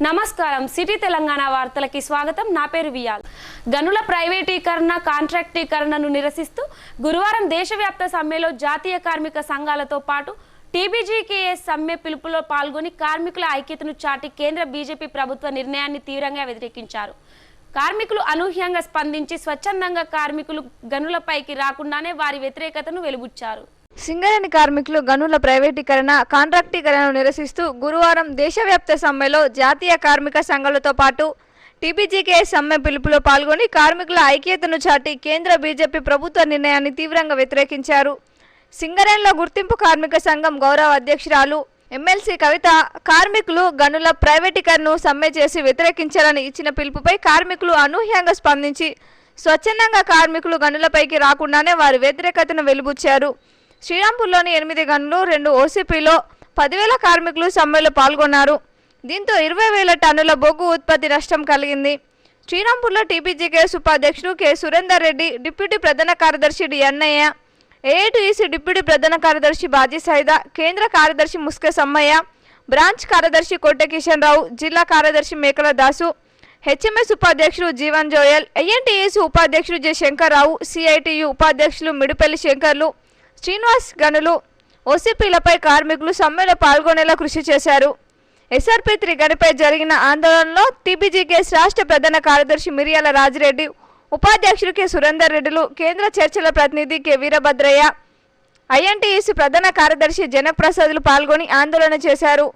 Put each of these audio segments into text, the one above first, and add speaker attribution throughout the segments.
Speaker 1: నమస్కారం సిటీ తెలంగాణ వార్తలకి స్వాగతం. నా పేరు వియాల్. గనుల ప్రైవేటీకరణ కాంట్రాక్టీకరణను నిరసిస్తూ గురువారం దేశవ్యాప్త సమ్మెలో జాతీయ కార్మిక సంఘాలతో పాటు టీబీజీకేఎస్ సమ్మె పిలుపులో పాల్గొని కార్మికుల ఐక్యతను చాటి కేంద్ర బీజేపీ ప్రభుత్వ నిర్ణయాన్ని తీవ్రంగా వ్యతిరేకించారు. కార్మికులు అనూహ్యంగా స్పందించి స్వచ్ఛందంగా కార్మికులు గనులపైకి రాకుండానే వారి వ్యతిరేకతను వెలుబుచ్చారు.
Speaker 2: సింగరేణి కార్మికులు గనుల ప్రైవేటీకరణ కాంట్రాక్టీకరణను నిరసిస్తూ గురువారం దేశవ్యాప్త సమ్మెలో జాతీయ కార్మిక సంఘాలతో పాటు టీబీజీకేఎస్ సమ్మె పిలుపులో పాల్గొని కార్మికుల ఐక్యతను చాటి కేంద్ర బీజేపీ ప్రభుత్వ నిర్ణయాన్ని తీవ్రంగా వ్యతిరేకించారు. సింగరేణిలో గుర్తింపు కార్మిక సంఘం గౌరవ అధ్యక్షురాలు ఎమ్మెల్సీ కవిత కార్మికులు గనుల ప్రైవేటీకరణను సమ్మె చేసి వ్యతిరేకించాలని ఇచ్చిన పిలుపుపై కార్మికులు అనూహ్యంగా స్పందించి స్వచ్ఛందంగా కార్మికులు గనులపైకి రాకుండానే వారి వ్యతిరేకతను వెలుబుచ్చారు. శ్రీరాంపూర్లోని 8 గనులు 2 ఓసీపీలో 10,000 కార్మికులు సమ్మెలో పాల్గొన్నారు. దీంతో 20,000 టన్నుల బొగ్గు ఉత్పత్తి నష్టం కలిగింది. శ్రీరాంపూర్లో టీబీజీకేఎస్ ఉపాధ్యక్షుడు కె సురేందర్ రెడ్డి, డిప్యూటీ ప్రధాన కార్యదర్శి డి అన్నయ్య, ఏఐటీసీ డిప్యూటీ ప్రధాన కార్యదర్శి బాజీ సైదా, కేంద్ర కార్యదర్శి ముస్కే సమ్మయ్య, బ్రాంచ్ కార్యదర్శి కొట్టె కిషన్ రావు, జిల్లా కార్యదర్శి మేకల దాసు, హెచ్ఎంఎస్ ఉపాధ్యక్షుడు జీవన్ జోయల్, ఐఎన్టీఏసీ ఉపాధ్యక్షుడు జె శంకర్రావు, సిఐటియు ఉపాధ్యక్షులు మిడిపల్లి శంకర్లు, శ్రీనివాస్ గనులు ఓసీపీలపై కార్మికులు సమ్మెలో పాల్గొనేలా కృషి చేశారు. ఎస్ఆర్పీ 3 గనిపై జరిగిన ఆందోళనలో టీబీజీకేఎస్ రాష్ట్ర ప్రధాన కార్యదర్శి మిరియాల రాజిరెడ్డి, ఉపాధ్యక్షుడు కె సురేందర్ రెడ్డిలు, కేంద్ర చర్చల ప్రతినిధి కె వీరభద్రయ్య, ఐఎన్టీఈసీ ప్రధాన కార్యదర్శి జనప్రసాద్లు పాల్గొని ఆందోళన చేశారు.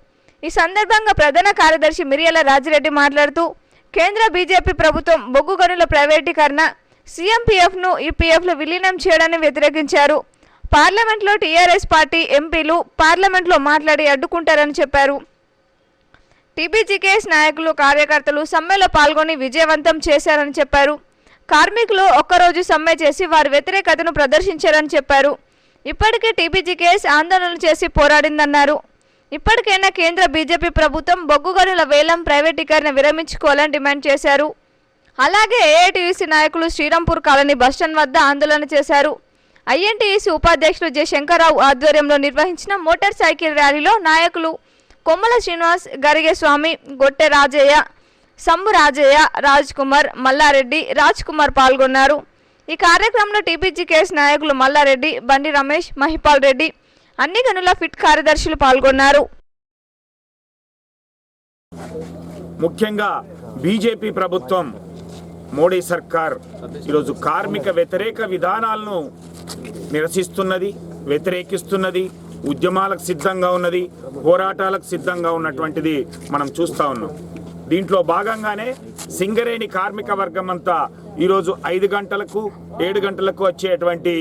Speaker 2: ఈ సందర్భంగా ప్రధాన కార్యదర్శి మిరియాల రాజిరెడ్డి మాట్లాడుతూ కేంద్ర బీజేపీ ప్రభుత్వం బొగ్గు గనుల ప్రైవేటీకరణ, సీఎంపీఎఫ్ను ఈపీఎఫ్లో విలీనం చేయడాన్ని వ్యతిరేకించారు. పార్లమెంట్లో టీఆర్ఎస్ పార్టీ ఎంపీలు పార్లమెంట్లో మాట్లాడి అడ్డుకుంటారని చెప్పారు. టీబీజీకేఎస్ నాయకులు కార్యకర్తలు సమ్మెలో పాల్గొని విజయవంతం చేశారని చెప్పారు. కార్మికులు ఒక్కరోజు సమ్మె చేసి వారి వ్యతిరేకతను ప్రదర్శించారని చెప్పారు. ఇప్పటికే టీబీజీకేఎస్ ఆందోళనలు చేసి పోరాడిందన్నారు. ఇప్పటికైనా కేంద్ర బీజేపీ ప్రభుత్వం బొగ్గు గనుల వేలం ప్రైవేటీకరణ విరమించుకోవాలని డిమాండ్ చేశారు. అలాగే ఏఐటీయూసీ నాయకులు శ్రీరాంపూర్ కాలనీ బస్టాండ్ వద్ద ఆందోళన చేశారు. ఐఎన్టీఈసీ ఉపాధ్యక్షులు జె శంకర్రావు ఆధ్వర్యంలో నిర్వహించిన మోటార్ సైకిల్ ర్యాలీలో నాయకులు కొమ్మల శ్రీనివాస్, గరిగే స్వామి, గొట్టె రాజయ్య, సమ్ము రాజయ్య, రాజ్ కుమార్, మల్లారెడ్డి, రాజ్ కుమార్ పాల్గొన్నారు. ఈ కార్యక్రమంలో టీబీజీకేఎస్ నాయకులు మల్లారెడ్డి, బండి రమేష్, మహిపాల్ రెడ్డి, అన్ని గనుల ఫిట్ కార్యదర్శులు పాల్గొన్నారు.
Speaker 3: ముఖ్యంగా బీజేపీ ప్రభుత్వం మోడీ సర్కార్ ఈరోజు కార్మిక వ్యతిరేక విధానాలను నిరసిస్తున్నది, వ్యతిరేకిస్తున్నది, ఉద్యమాలకు సిద్ధంగా ఉన్నది, పోరాటాలకు సిద్ధంగా ఉన్నటువంటిది మనం చూస్తూ ఉన్నాం. దీంట్లో భాగంగానే సింగరేణి కార్మిక వర్గం అంతా ఈరోజు 5 గంటలకు 7 గంటలకు వచ్చేటువంటి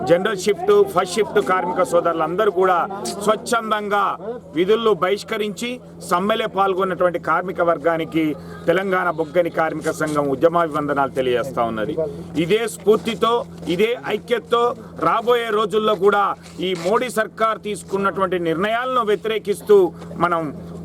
Speaker 3: జనరల్ షిఫ్ట్, ఫస్ట్ షిఫ్ట్ కార్మిక సోదరులందరూ కూడా స్వచ్ఛందంగా విధుల్లో బహిష్కరించి సమ్మెలో పాల్గొన్నటువంటి కార్మిక వర్గానికి తెలంగాణ బొగ్గని కార్మిక సంఘం ఉద్యమాభివందనాలు తెలియజేస్తూ ఉన్నది. ఇదే స్ఫూర్తితో, ఇదే ఐక్యతతో రాబోయే రోజుల్లో కూడా ఈ మోడీ సర్కార్ తీసుకున్నటువంటి నిర్ణయాలను వ్యతిరేకిస్తూ మనం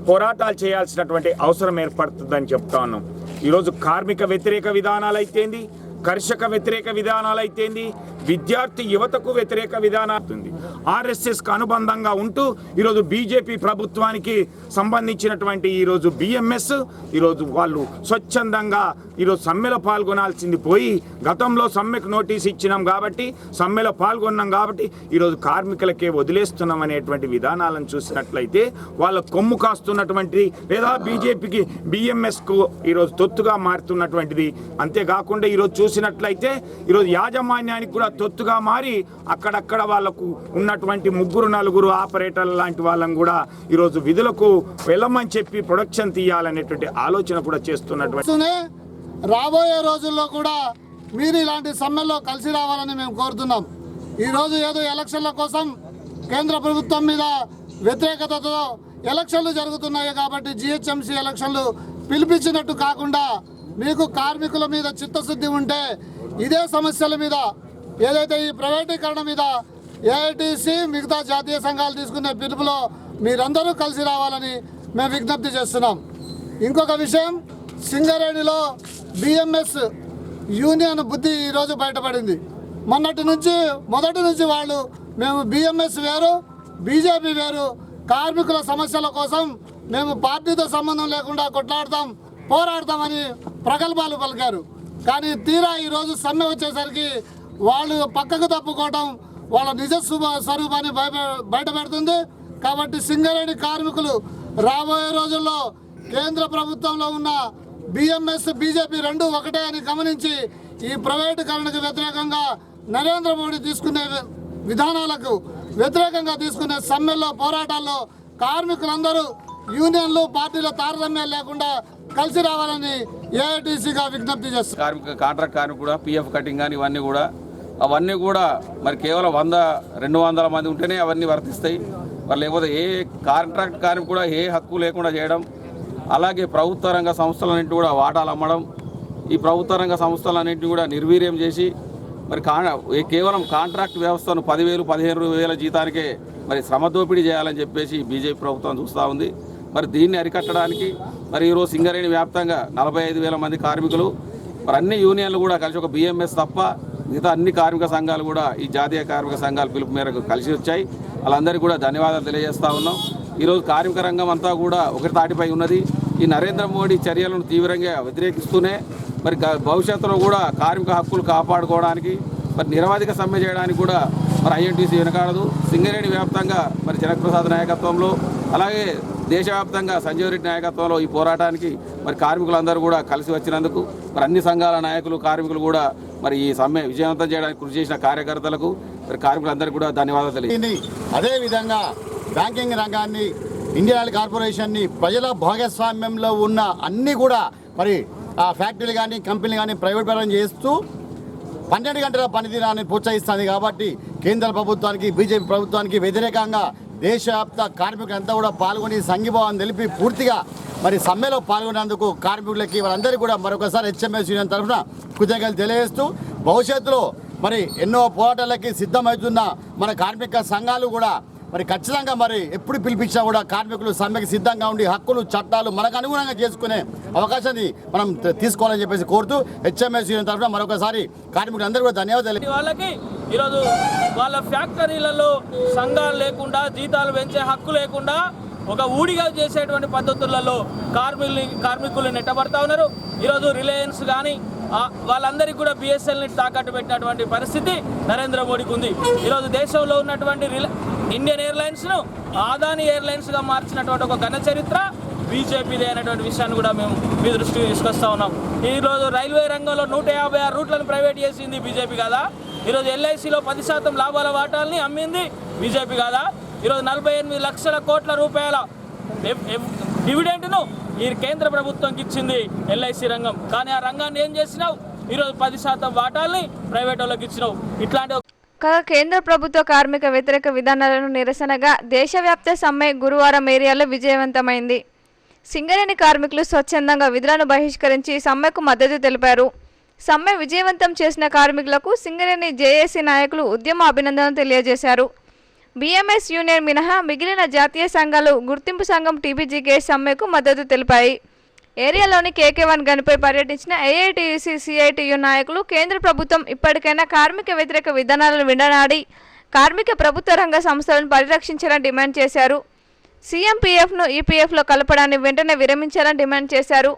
Speaker 3: పోరాటాలు చేయాల్సినటువంటి అవసరం ఏర్పడుతుందని చెప్తా ఉన్నాం. ఈరోజు కార్మిక వ్యతిరేక విధానాలు అయితేంది, కర్షక వ్యతిరేక విధానాలు అయితేంది, విద్యార్థి యువతకు వ్యతిరేక విధానాలు, ఆర్ఎస్ఎస్కు అనుబంధంగా ఉంటూ ఈరోజు బీజేపీ ప్రభుత్వానికి సంబంధించినటువంటి ఈరోజు బిఎంఎస్ ఈరోజు వాళ్ళు స్వచ్ఛందంగా ఈరోజు సమ్మెలో పాల్గొనాల్సింది పోయి, గతంలో సమ్మెకు నోటీస్ ఇచ్చినాం కాబట్టి, సమ్మెలో పాల్గొన్నాం కాబట్టి ఈరోజు కార్మికులకే వదిలేస్తున్నాం అనేటువంటి విధానాలను చూసినట్లయితే వాళ్ళ కొమ్ము కాస్తున్నటువంటి లేదా బీజేపీకి బిఎంఎస్కు ఈరోజు తొత్తుగా మారుతున్నటువంటిది. అంతేకాకుండా ఈరోజు చూసినట్లయితే ఈరోజు యాజమాన్యానికి కూడా తొత్తుగా మారి అక్కడక్కడ వాళ్లకు ఉన్నటువంటి 3-4 ఆపరేటర్ల లాంటి వాళ్ళని కూడా ఈరోజు విధులకు వెళ్ళమని చెప్పి ప్రొడక్షన్ తీయాలనేటువంటి ఆలోచన కూడా చేస్తున్నటువంటి.
Speaker 4: రాబోయే రోజుల్లో కూడా మీరు ఇలాంటి సమ్మెల్లో కలిసి రావాలని మేము కోరుతున్నాం. ఈరోజు ఏదో ఎలక్షన్ల కోసం కేంద్ర ప్రభుత్వం మీద వ్యతిరేకతతో ఎలక్షన్లు జరుగుతున్నాయి కాబట్టి జిహెచ్ఎంసీ ఎలక్షన్లు పిలిపించినట్టు కాకుండా మీకు కార్మికుల మీద చిత్తశుద్ధి ఉంటే ఇదే సమస్యల మీద, ఏదైతే ఈ ప్రైవేటీకరణ మీద ఏఐటీసీ మిగతా జాతీయ సంఘాలు తీసుకునే పిలుపులో మీరందరూ కలిసి రావాలని మేము విజ్ఞప్తి చేస్తున్నాం. ఇంకొక విషయం, సింగరేణిలో బిఎంఎస్ యూనియన్ బుద్ధి ఈరోజు బయటపడింది. మొదటి నుంచి వాళ్ళు మేము బిఎంఎస్ వేరు, బీజేపీ వేరు, కార్మికుల సమస్యల కోసం మేము పార్టీతో సంబంధం లేకుండా కొట్లాడతాం, పోరాడతామని ప్రగల్భాలు పలికారు. కానీ తీరా ఈరోజు సమ్మె వచ్చేసరికి వాళ్ళు పక్కకు తప్పుకోవడం వాళ్ళ నిజ స్వరూపాన్ని బయటపెడుతుంది. కాబట్టి సింగరేణి కార్మికులు రాబోయే రోజుల్లో కేంద్ర ప్రభుత్వంలో ఉన్న బిఎంఎస్ బీజేపీ రెండు ఒకటే అని గమనించి ఈ ప్రైవేటీకరణకు వ్యతిరేకంగా నరేంద్ర మోడీ తీసుకునే విధానాలకు వ్యతిరేకంగా తీసుకునే సమ్మెల్లో పోరాటాల్లో కార్మికులందరూ యూనియన్లు పార్టీల తారతమ్యం లేకుండా కలిసి రావాలని ఏఐటీసీగా విజ్ఞప్తి చేస్తారు.
Speaker 5: కాంట్రాక్ట్ కార్మికులు కూడా పిఎఫ్ కటింగ్ కానీ అవన్నీ కూడా మరి కేవలం 100-200 మంది ఉంటేనే అవన్నీ వర్తిస్తాయి. మరి లేకపోతే ఏ కాంట్రాక్ట్ కార్మికుడు కూడా ఏ హక్కు లేకుండా చేయడం, అలాగే ప్రభుత్వ రంగ సంస్థలన్నింటినీ కూడా వాటాలు అమ్మడం, ఈ ప్రభుత్వ రంగ సంస్థలన్నింటినీ కూడా నిర్వీర్యం చేసి మరి కేవలం కాంట్రాక్ట్ వ్యవస్థను 10,000-15,000 జీతానికే మరి శ్రమ దోపిడీ చేయాలని చెప్పేసి బీజేపీ ప్రభుత్వం చూస్తూ ఉంది. మరి దీన్ని అరికట్టడానికి మరి ఈరోజు సింగరేణి వ్యాప్తంగా 45,000 మంది కార్మికులు మరి అన్ని యూనియన్లు కూడా కలిసి ఒక బిఎంఎస్ తప్ప మిగతా అన్ని కార్మిక సంఘాలు కూడా ఈ జాతీయ కార్మిక సంఘాల పిలుపు మేరకు కలిసి వచ్చాయి. వాళ్ళందరికీ కూడా ధన్యవాదాలు తెలియజేస్తూ ఉన్నాం. ఈరోజు కార్మిక రంగం అంతా కూడా ఒకటి తాటిపై ఉన్నది. ఈ నరేంద్ర మోడీ చర్యలను తీవ్రంగా వ్యతిరేకిస్తూనే మరి భవిష్యత్తులో కూడా కార్మిక హక్కులు కాపాడుకోవడానికి మరి నిరవధిక సమ్మె చేయడానికి కూడా మరి ఐఎన్టీసీ వెనకాడదు. సింగరేణి వ్యాప్తంగా మరి జనకప్రసాద్ నాయకత్వంలో, అలాగే దేశవ్యాప్తంగా సంజీవ్ రెడ్డి నాయకత్వంలో ఈ పోరాటానికి మరి కార్మికులందరూ కూడా కలిసి వచ్చినందుకు మరి అన్ని సంఘాల నాయకులు, కార్మికులు కూడా మరి ఈ సమ్మె విజయవంతం చేయడానికి కృషి చేసిన కార్యకర్తలకు మరి కార్మికులందరికీ కూడా ధన్యవాదాలు తెలియజేయండి.
Speaker 6: అదేవిధంగా బ్యాంకింగ్ రంగాన్ని, ఇండియన్ ఆయిల్ కార్పొరేషన్ని ప్రజల భాగస్వామ్యంలో ఉన్న అన్నీ కూడా మరి ఆ ఫ్యాక్టరీలు కానీ కంపెనీలు కానీ ప్రైవేట్ పరం చేస్తూ 12 గంటల పనిదినాన్ని ప్రోత్సహిస్తుంది. కాబట్టి కేంద్ర ప్రభుత్వానికి, బీజేపీ ప్రభుత్వానికి వ్యతిరేకంగా దేశవ్యాప్త కార్మికులంతా కూడా పాల్గొని సంఘీభావం తెలిపి పూర్తిగా మరి సమ్మెలో పాల్గొనేందుకు కార్మికులకి వాళ్ళందరికీ కూడా మరొకసారి హెచ్ఎంఎస్ యూనియన్ తరఫున కృతజ్ఞతలు తెలియజేస్తూ భవిష్యత్తులో మరి ఎన్నో పోరాటాలకి సిద్ధమవుతున్న మన కార్మిక సంఘాలు కూడా మరి ఖచ్చితంగా మరి ఎప్పుడు పిలిపించినా కూడా కార్మికులు సమ్మెకి సిద్ధంగా ఉండి హక్కులు, చట్టాలు మనకు అనుగుణంగా చేసుకునే అవకాశాన్ని మనం తీసుకోవాలని చెప్పేసి కోరుతూ హెచ్ఎంఎస్ యూనియన్ తరఫున మరొకసారి కార్మికులందరూ కూడా ధన్యవాదాలు.
Speaker 7: వాళ్ళకి ఈరోజు వాళ్ళ ఫ్యాక్టరీలలో సంఘాలు లేకుండా, జీతాలు పెంచే హక్కు లేకుండా ఒక ఊడిగా చేసేటువంటి పద్ధతులలో కార్మికులు నెట్టబడతా ఉన్నారు. ఈరోజు రిలయన్స్ కానీ వాళ్ళందరికీ కూడా బిఎస్ఎల్ని తాకట్టు పెట్టినటువంటి పరిస్థితి నరేంద్ర మోడీకి ఉంది. ఈరోజు దేశంలో ఉన్నటువంటి ఇండియన్ ఎయిర్లైన్స్ను అదానీ ఎయిర్లైన్స్గా మార్చినటువంటి ఒక ఘన చరిత్ర బీజేపీదే అనేటువంటి విషయాన్ని కూడా మేము మీ దృష్టికి తీసుకొస్తా ఉన్నాం. ఈరోజు రైల్వే రంగంలో 156 రూట్లను ప్రైవేట్ చేసింది బీజేపీ కాదా? ఈరోజు ఎల్ఐసిలో 10% లాభాల వాటాలని అమ్మింది బీజేపీ కాదా? ఈరోజు 48 లక్షల కోట్ల రూపాయల డివిడెంట్ను ఈ కేంద్ర ప్రభుత్వంకి ఇచ్చింది ఎల్ఐసి రంగం. కానీ ఆ రంగాన్ని ఏం చేసినావు? ఈరోజు 10% వాటాల్ని ప్రైవేట్ వాళ్ళకి ఇచ్చినావు. ఇట్లాంటి
Speaker 2: కాగా కేంద్ర ప్రభుత్వ కార్మిక వ్యతిరేక విధానాలను నిరసనగా దేశవ్యాప్త సమ్మె గురువారం ఏరియాలో విజయవంతమైంది. సింగరేణి కార్మికులు స్వచ్ఛందంగా విధులను బహిష్కరించి సమ్మెకు మద్దతు తెలిపారు. సమ్మె విజయవంతం చేసిన కార్మికులకు సింగరేణి జేఏసీ నాయకులు ఉద్యమ అభినందనలు తెలియజేశారు. బిఎంఎస్ యూనియన్ మినహా మిగిలిన జాతీయ సంఘాలు, గుర్తింపు సంఘం టీబీజీకే సమ్మెకు మద్దతు తెలిపాయి. ఏరియాలోని కేకే1 గనిపై పర్యటించిన ఏఐటీయూసీ, సిఐటియు నాయకులు కేంద్ర ప్రభుత్వం ఇప్పటికైనా కార్మిక వ్యతిరేక విధానాలను విడనాడి కార్మిక ప్రభుత్వ రంగ సంస్థలను పరిరక్షించాలని డిమాండ్ చేశారు. సీఎంపీఎఫ్ను ఈపీఎఫ్లో కలపడాన్ని వెంటనే విరమించాలని డిమాండ్ చేశారు.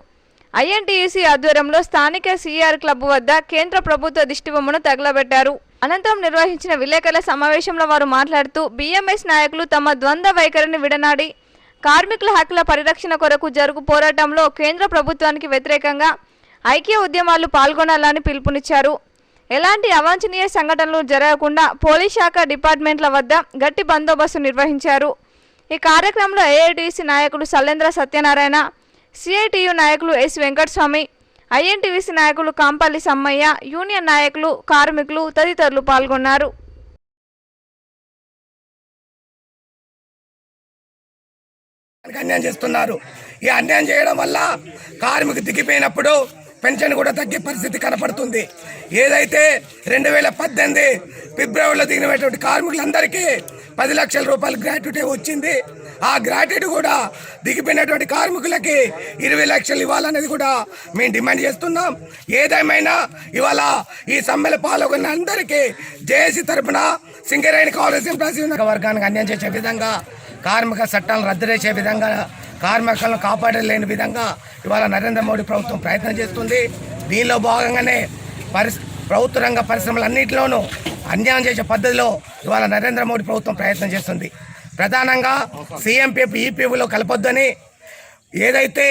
Speaker 2: ఐఎన్టీయూసీ ఆధ్వర్యంలో స్థానిక సిఆర్ క్లబ్ వద్ద కేంద్ర ప్రభుత్వ దిష్టిబొమ్మను తగలబెట్టారు. అనంతరం నిర్వహించిన విలేకరుల సమావేశంలో వారు మాట్లాడుతూ బిఎంఎస్ నాయకులు తమ ద్వంద్వ వైఖరిని విడనాడి కార్మికుల హక్కుల పరిరక్షణ కొరకు జరుగు పోరాటంలో కేంద్ర ప్రభుత్వానికి వ్యతిరేకంగా ఐక్య ఉద్యమాలు పాల్గొనాలని పిలుపునిచ్చారు. ఎలాంటి అవాంఛనీయ సంఘటనలు జరగకుండా పోలీస్ శాఖ డిపార్ట్మెంట్ల వద్ద గట్టి బందోబస్తు నిర్వహించారు. ఈ కార్యక్రమంలో ఏఐటీసీ నాయకులు సల్లేంద్ర సత్యనారాయణ, సిఐటియు నాయకులు ఎస్ వెంకటస్వామి, ఐఎన్టీవీసీ నాయకులు కాంపల్లి సమ్మయ్య, యూనియన్ నాయకులు, కార్మికులు తదితరులు పాల్గొన్నారు.
Speaker 8: అన్యాయం చేస్తున్నారు. ఈ అన్యాయం చేయడం వల్ల కార్మికు దిగిపోయినప్పుడు పెన్షన్ కూడా తగ్గే పరిస్థితి కనపడుతుంది. ఏదైతే 2018 ఫిబ్రవరిలో దిగినటువంటి కార్మికులందరికీ 10 లక్షల రూపాయలు గ్రాట్యుటీ వచ్చింది. ఆ గ్రాట్యుటీ కూడా దిగిపోయినటువంటి కార్మికులకి 20 లక్షలు ఇవ్వాలనేది కూడా మేము డిమాండ్ చేస్తున్నాం. ఏదేమైనా ఇవాళ ఈ సమ్మెలో పాల్గొన్న అందరికీ జేఏసీ తరఫున సింగరేణి కాంగ్రెస్ వర్గానికి అన్యాయం చేసే విధంగా, కార్మిక చట్టాలను రద్దు చేసే విధంగా కార్మికులను కాపాడలేని విధంగా ఇవాళ నరేంద్ర మోడీ ప్రభుత్వం ప్రయత్నం చేస్తుంది. దీనిలో భాగంగానే ప్రభుత్వ రంగ పరిశ్రమలన్నింటిలోనూ అన్యాయం చేసే పద్ధతిలో ఇవాళ నరేంద్ర మోడీ ప్రభుత్వం ప్రయత్నం చేస్తుంది. ప్రధానంగా CMPF EPFలో కలపొద్దని, ఏదైతే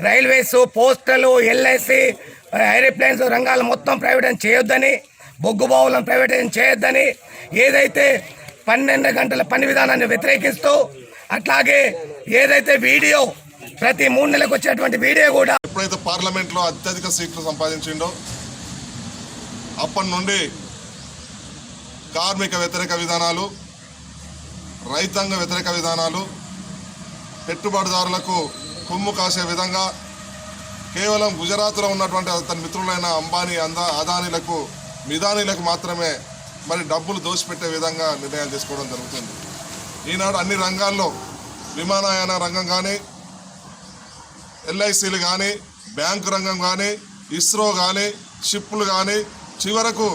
Speaker 8: రైల్వేస్, పోస్టలు, LIC, ఏరోప్లేన్స్ రంగాలు మొత్తం ప్రైవేటైజ్ చేయొద్దని, బొగ్గు బావులను ప్రైవేటైజ్ చేయొద్దని, ఏదైతే 12 గంటల పని విధానాన్ని వ్యతిరేకిస్తూ, అట్లాగే ఏదైతే వీడియో ప్రతి 3 నెలలకు వచ్చేటువంటి వీడియో కూడా
Speaker 9: ఎప్పుడైతే పార్లమెంట్లో అత్యధిక సీట్లు సంపాదించిండో అప్పటి నుండి కార్మిక వ్యతిరేక విధానాలు, రైతాంగ వ్యతిరేక విధానాలు, పెట్టుబడిదారులకు కొమ్ము కాసే విధంగా కేవలం గుజరాత్లో ఉన్నటువంటి తన మిత్రులైన అంబానీ, అదానీలకు, మిదానీలకు మాత్రమే మరి డబ్బులు దోచిపెట్టే విధంగా నిర్ణయాలు తీసుకోవడం జరుగుతుంది. ఈనాడు అన్ని రంగాల్లో విమానయాన రంగం కానీ, LICలు కానీ, బ్యాంకు రంగం కానీ, ఇస్రో కానీ, షిప్పులు కానీ, చివరకు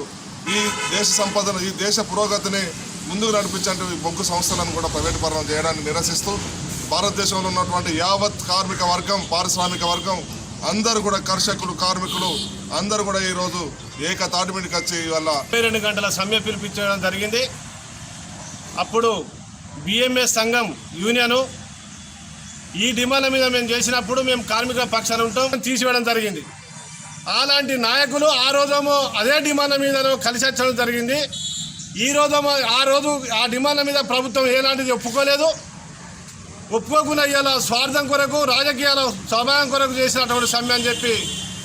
Speaker 9: ఈ దేశ సంపదను, ఈ దేశ పురోగతిని ముందుకు నడిపించే బొగ్గు సంస్థలను కూడా ప్రైవేటీకరణ చేయడాన్ని నిరసిస్తూ భారతదేశంలో ఉన్నటువంటి యావత్ కార్మిక వర్గం, పారిశ్రామిక వర్గం అందరూ కూడా, కర్షకులు, కార్మికులు అందరూ కూడా ఈరోజు ఏకతాటి మీదకి వచ్చి వల్ల
Speaker 10: 22 గంటల సమ్మె పిలిపించడం జరిగింది. అప్పుడు BMS సంఘం యూనియను ఈ డిమాండ్ల మీద మేము చేసినప్పుడు మేము కార్మికుల పక్షాన ఉంటాం తీసివేయడం జరిగింది. అలాంటి నాయకులు ఆ రోజేమో అదే డిమాండ్ల మీద కలిసి వచ్చడం జరిగింది. ఈ రోజేమో ఆ డిమాండ్ల మీద ప్రభుత్వం ఏలాంటిది ఒప్పుకోలేదు. ఒప్పుకోకుండా ఇవాళ స్వార్థం కొరకు, రాజకీయాల స్వభావం కొరకు చేసినటువంటి సమ్మె అని చెప్పి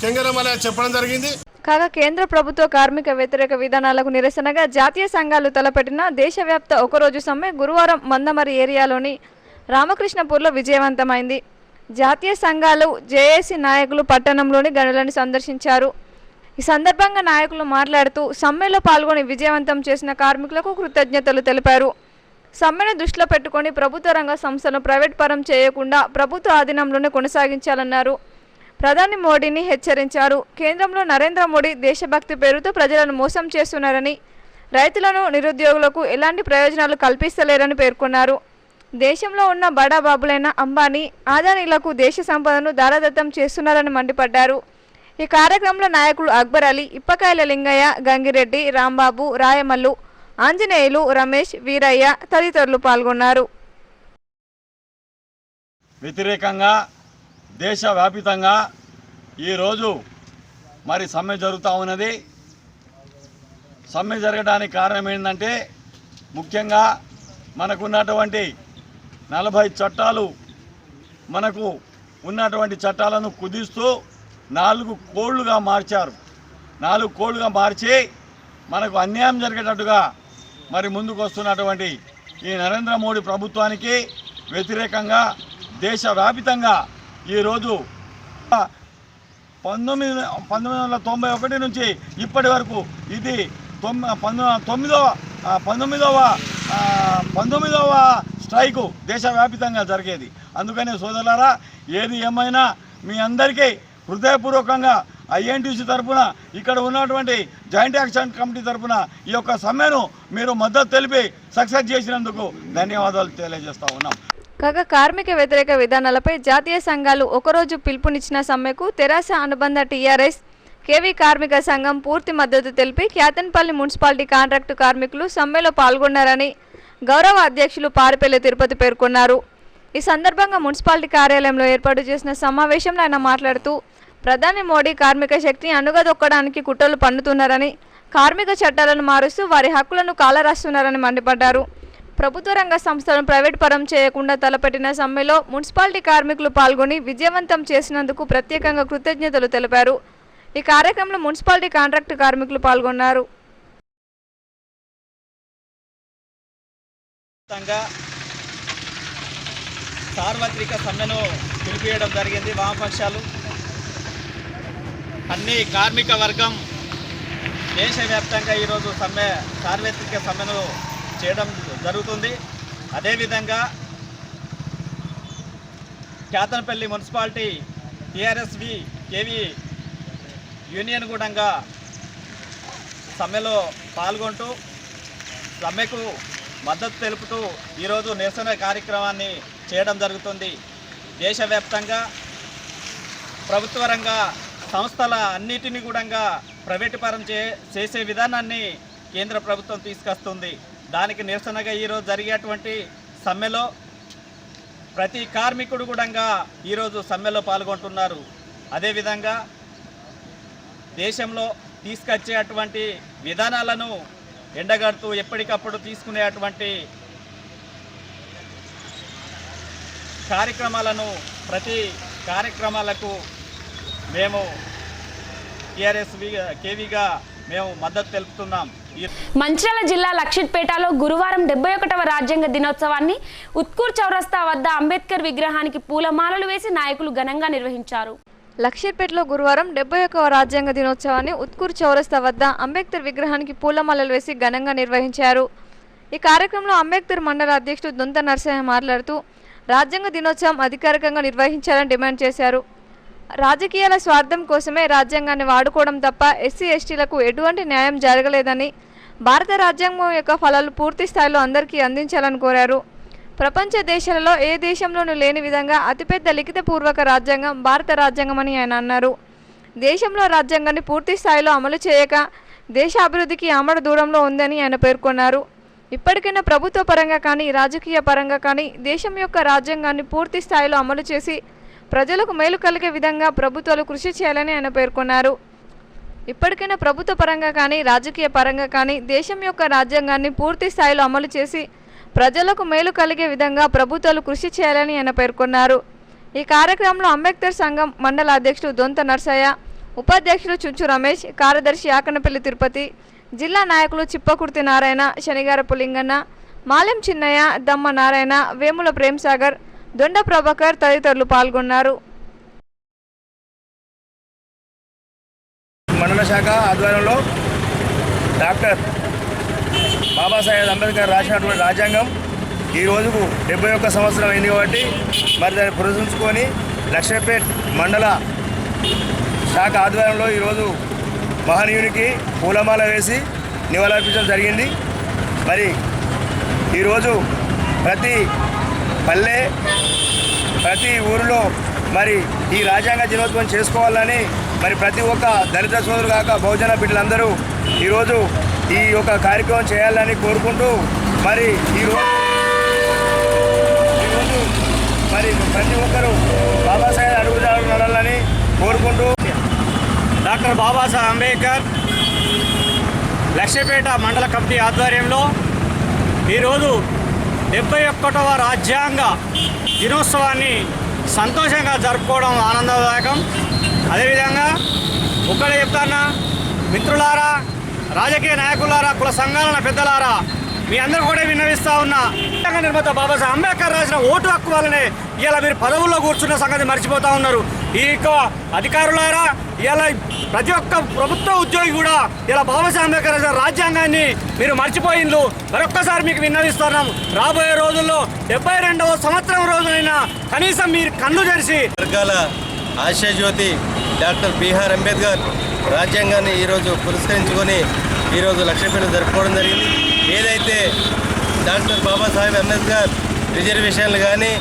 Speaker 10: కెంగరమలయ్య చెప్పడం జరిగింది.
Speaker 2: కాగా కేంద్ర ప్రభుత్వ కార్మిక వ్యతిరేక విధానాలకు నిరసనగా జాతీయ సంఘాలు తలపెట్టిన దేశవ్యాప్త ఒకరోజు సమ్మె గురువారం మందమరి ఏరియాలోని రామకృష్ణపూర్లో విజయవంతమైంది. జాతీయ సంఘాలు, JAC నాయకులు పట్టణంలోని గనులను సందర్శించారు. ఈ సందర్భంగా నాయకులు మాట్లాడుతూ సమ్మెలో పాల్గొని విజయవంతం చేసిన కార్మికులకు కృతజ్ఞతలు తెలిపారు. సమ్మెను దృష్టిలో పెట్టుకొని ప్రభుత్వ రంగ సంస్థలను ప్రైవేట్ పరం చేయకుండా ప్రభుత్వ ఆధీనంలోనే కొనసాగించాలన్నారు. ప్రధాని మోడీని హెచ్చరించారు. కేంద్రంలో నరేంద్ర మోడీ దేశభక్తి పేరుతో ప్రజలను మోసం చేస్తున్నారని, రైతులను, నిరుద్యోగులకు ఎలాంటి ప్రయోజనాలు కల్పిస్తలేరని పేర్కొన్నారు. దేశంలో ఉన్న బడా బాబులైన అంబానీ, అదానీలకు దేశ సంపదను దారాదత్తం చేస్తున్నారని మండిపడ్డారు. ఈ కార్యక్రమంలో నాయకులు అక్బర్ అలీ, ఇప్పకాయల లింగయ్య, గంగిరెడ్డి, రాంబాబు, రాయమల్లు, ఆంజనేయులు, రమేష్, వీరయ్య తదితరులు పాల్గొన్నారు.
Speaker 11: వ్యతిరేకంగా దేశవ్యాపితంగా ఈరోజు మరి సమ్మె జరుగుతూ ఉన్నది. సమ్మె జరగడానికి కారణం ఏంటంటే ముఖ్యంగా మనకున్నటువంటి 40 చట్టాలు, మనకు ఉన్నటువంటి చట్టాలను కుదిస్తూ 4 కోడ్లుగా మార్చారు. 4 కోడ్లుగా మార్చి మనకు అన్యాయం జరిగేటట్టుగా మరి ముందుకు వస్తున్నటువంటి ఈ నరేంద్ర మోడీ ప్రభుత్వానికి వ్యతిరేకంగా దేశవ్యాపితంగా ఈరోజు 1991 నుంచి ఇప్పటి వరకు ఇది 19వ స్ట్రైకు దేశవ్యాపితంగా జరిగేది. అందుకనే సోదరులారా, ఏది ఏమైనా మీ అందరికీ హృదయపూర్వకంగా INTUC తరఫున, ఇక్కడ ఉన్నటువంటి జాయింట్ యాక్షన్ కమిటీ తరఫున ఈ యొక్క సమ్మెను మీరు మద్దతు తెలిపి సక్సెస్ చేసినందుకు ధన్యవాదాలు తెలియజేస్తా ఉన్నాం.
Speaker 2: కాగా కార్మిక వ్యతిరేక విధానాలపై జాతీయ సంఘాలు ఒకరోజు పిలుపునిచ్చిన సమ్మెకు తెరాస అనుబంధ TRS, KV కార్మిక సంఘం పూర్తి మద్దతు తెలిపి క్యాతన్పల్లి మున్సిపాలిటీ కాంట్రాక్టు కార్మికులు సమ్మెలో పాల్గొన్నారని గౌరవ అధ్యక్షులు పారిపల్లి తిరుపతి పేర్కొన్నారు. ఈ సందర్భంగా మున్సిపాలిటీ కార్యాలయంలో ఏర్పాటు చేసిన సమావేశంలో ఆయన మాట్లాడుతూ ప్రధాని మోడీ కార్మిక శక్తిని అణుగదొక్కడానికి కుట్రలు పన్నుతున్నారని, కార్మిక చట్టాలను మారుస్తూ వారి హక్కులను కాలరాస్తున్నారని మండిపడ్డారు. ప్రభుత్వ రంగ సంస్థలను ప్రైవేట్ పరం చేయకుండా తలపెట్టిన సమ్మెలో మున్సిపాలిటీ కార్మికులు పాల్గొని విజయవంతం చేసినందుకు ప్రత్యేకంగా కృతజ్ఞతలు తెలిపారు. ఈ కార్యక్రమంలో మున్సిపాలిటీ కాంట్రాక్టు కార్మికులు పాల్గొన్నారు.
Speaker 12: సార్వత్రిక సమ్మెను పిలిపియడం జరిగింది. వామపక్షాలు అన్ని కార్మిక వర్గం దేశవ్యాప్తంగా ఈరోజు సార్వత్రిక సమ్మెను చేయడం జరుగుతుంది. అదేవిధంగా Kyathanpalli municipality TRSV, KV union కూడా సమ్మెలో పాల్గొంటూ సమ్మెకు మద్దతు తెలుపుతూ ఈరోజు నిరసన కార్యక్రమాన్ని చేయడం జరుగుతుంది. దేశవ్యాప్తంగా ప్రభుత్వ రంగ సంస్థల అన్నిటిని కూడా ప్రైవేటుపరం చేసే విధానాన్ని కేంద్ర ప్రభుత్వం తీసుకొస్తుంది. దానికి నిరసనగా ఈరోజు జరిగేటువంటి సమ్మెలో ప్రతి కార్మికుడు కూడా ఈరోజు సమ్మెలో పాల్గొంటున్నారు. అదేవిధంగా దేశంలో తీసుకొచ్చేటువంటి విధానాలను ఎండగడుతూ ఎప్పటికప్పుడు తీసుకునేటువంటి కార్యక్రమాలను ప్రతి కార్యక్రమాలకు మేము కేవీగా మేము మద్దతు తెలుపుతున్నాం.
Speaker 1: మంచిర్యాల జిల్లా లక్షిట్పేటలో గురువారం 71వ రాజ్యాంగ దినోత్సవాన్ని ఉత్కూర్ చౌరస్తా వద్ద అంబేద్కర్ విగ్రహానికి పూలమాలలు వేసి నాయకులు ఘనంగా నిర్వహించారు.
Speaker 2: లక్షిట్పేటలో గురువారం 71వ రాజ్యాంగ దినోత్సవాన్ని ఉత్కూర్ చౌరస్తా వద్ద అంబేద్కర్ విగ్రహానికి పూలమాలలు వేసి ఘనంగా నిర్వహించారు. ఈ కార్యక్రమంలో అంబేద్కర్ మండల అధ్యక్షుడు దొంత నరసయ్య మాట్లాడుతూ రాజ్యాంగ దినోత్సవం అధికారికంగా నిర్వహించాలని డిమాండ్ చేశారు. రాజకీయాల స్వార్థం కోసమే రాజ్యాంగాన్ని వాడుకోవడం తప్ప ఎస్సీ ఎస్టీలకు ఎటువంటి న్యాయం జరగలేదని, భారత రాజ్యాంగం యొక్క ఫలాలు పూర్తి స్థాయిలో అందరికీ అందించాలని కోరారు. ప్రపంచ దేశాలలో ఏ దేశంలోనూ లేని విధంగా అతిపెద్ద లిఖితపూర్వక రాజ్యాంగం భారత రాజ్యాంగం అని ఆయన అన్నారు. దేశంలో రాజ్యాంగాన్ని పూర్తి స్థాయిలో అమలు చేయక దేశ అభివృద్ధికి ఆమడ దూరంలో ఉందని ఆయన పేర్కొన్నారు. ఇప్పటికైనా ప్రభుత్వ పరంగా కానీ రాజకీయ పరంగా కానీ దేశం యొక్క రాజ్యాంగాన్ని పూర్తి స్థాయిలో అమలు చేసి ప్రజలకు మేలు కలిగే విధంగా ప్రభుత్వాలు కృషి చేయాలని ఆయన పేర్కొన్నారు. ఇప్పటికైనా ప్రభుత్వ పరంగా కానీ రాజకీయ పరంగా కానీ దేశం యొక్క రాజ్యాంగాన్ని పూర్తి స్థాయిలో అమలు చేసి ప్రజలకు మేలు కలిగే విధంగా ప్రభుత్వాలు కృషి చేయాలని ఆయన పేర్కొన్నారు. ఈ కార్యక్రమంలో అంబేద్కర్ సంఘం మండల అధ్యక్షుడు దొంత నర్సయ్య, ఉపాధ్యక్షుడు చుంచు రమేష్, కార్యదర్శి ఆకనపల్లి తిరుపతి, జిల్లా నాయకులు చిప్పకుర్తి నారాయణ, శనిగారపు లింగన్న, మాలెం చిన్నయ్య, దమ్మ నారాయణ, వేముల ప్రేమ్సాగర్, దొండ ప్రభాకర్ తదితరులు పాల్గొన్నారు.
Speaker 13: మండల శాఖ ఆధ్వర్యంలో డాక్టర్ బాబాసాహెబ్ అంబేద్కర్ రాసినటువంటి రాజ్యాంగం ఈ రోజుకు 71 సంవత్సరం అయింది కాబట్టి మరి దాన్ని పురస్కరించుకొని లక్షపేట్ మండల శాఖ ఆధ్వర్యంలో ఈరోజు మహనీయునికి పూలమాల వేసి నివాళులర్పించడం జరిగింది. మరి ఈరోజు ప్రతి పల్లె ప్రతి ఊరిలో మరి ఈ రాజ్యాంగ దినోత్సవం చేసుకోవాలని మరి ప్రతి ఒక్క దళిత సోదరులు కాక బహుజన బిడ్డలందరూ ఈరోజు ఈ యొక్క కార్యక్రమం చేయాలని కోరుకుంటూ మరి ఈరోజు మరి ప్రతి ఒక్కరూ బాబాసాహెబ్ అడుగుజాడలు నడాలని కోరుకుంటూ
Speaker 12: డాక్టర్ బాబాసాహెబ్ అంబేద్కర్ లక్షపేట మండల కమిటీ ఆధ్వర్యంలో ఈరోజు 71వ రాజ్యాంగ దినోత్సవాన్ని సంతోషంగా జరుపుకోవడం ఆనందదాయకం. అదేవిధంగా ఒక్కడే చెప్తానా, మిత్రులారా, రాజకీయ నాయకులారా, కుల సంఘాల పెద్దలారా, మీ అందరూ కూడా విన్నవిస్తూ ఉన్నా, నిర్మాత బాబాసాహెబ్ అంబేద్కర్ రాసిన ఓటు హక్కు వల్లనే ఇలా మీరు పదవుల్లో కూర్చున్న సంగతి మర్చిపోతూ ఉన్నారు. ఈ అధికారులారా, ఇలా ప్రతి ఒక్క ప్రభుత్వ ఉద్యోగి కూడా ఇలా బాబాసాహెబ్ అంబేద్కర్ రాసిన రాజ్యాంగాన్ని మీరు మర్చిపోయిండ్రు. మరొక్కసారి మీకు విన్నవిస్తున్నాం, రాబోయే రోజుల్లో 72వ సంవత్సరం రోజునైనా కనీసం మీరు కళ్ళు తెరిచి
Speaker 13: వర్గాల ఆశాజ్యోతి డాక్టర్ బిఆర్ అంబేద్కర్ రాజ్యాంగాన్ని ఈరోజు పురస్కరించుకొని ఈరోజు లక్షపేట జరుపుకోవడం జరిగింది. ఏదైతే డాక్టర్ బాబాసాహెబ్ అంబేద్కర్ రిజర్వేషన్లు కానీ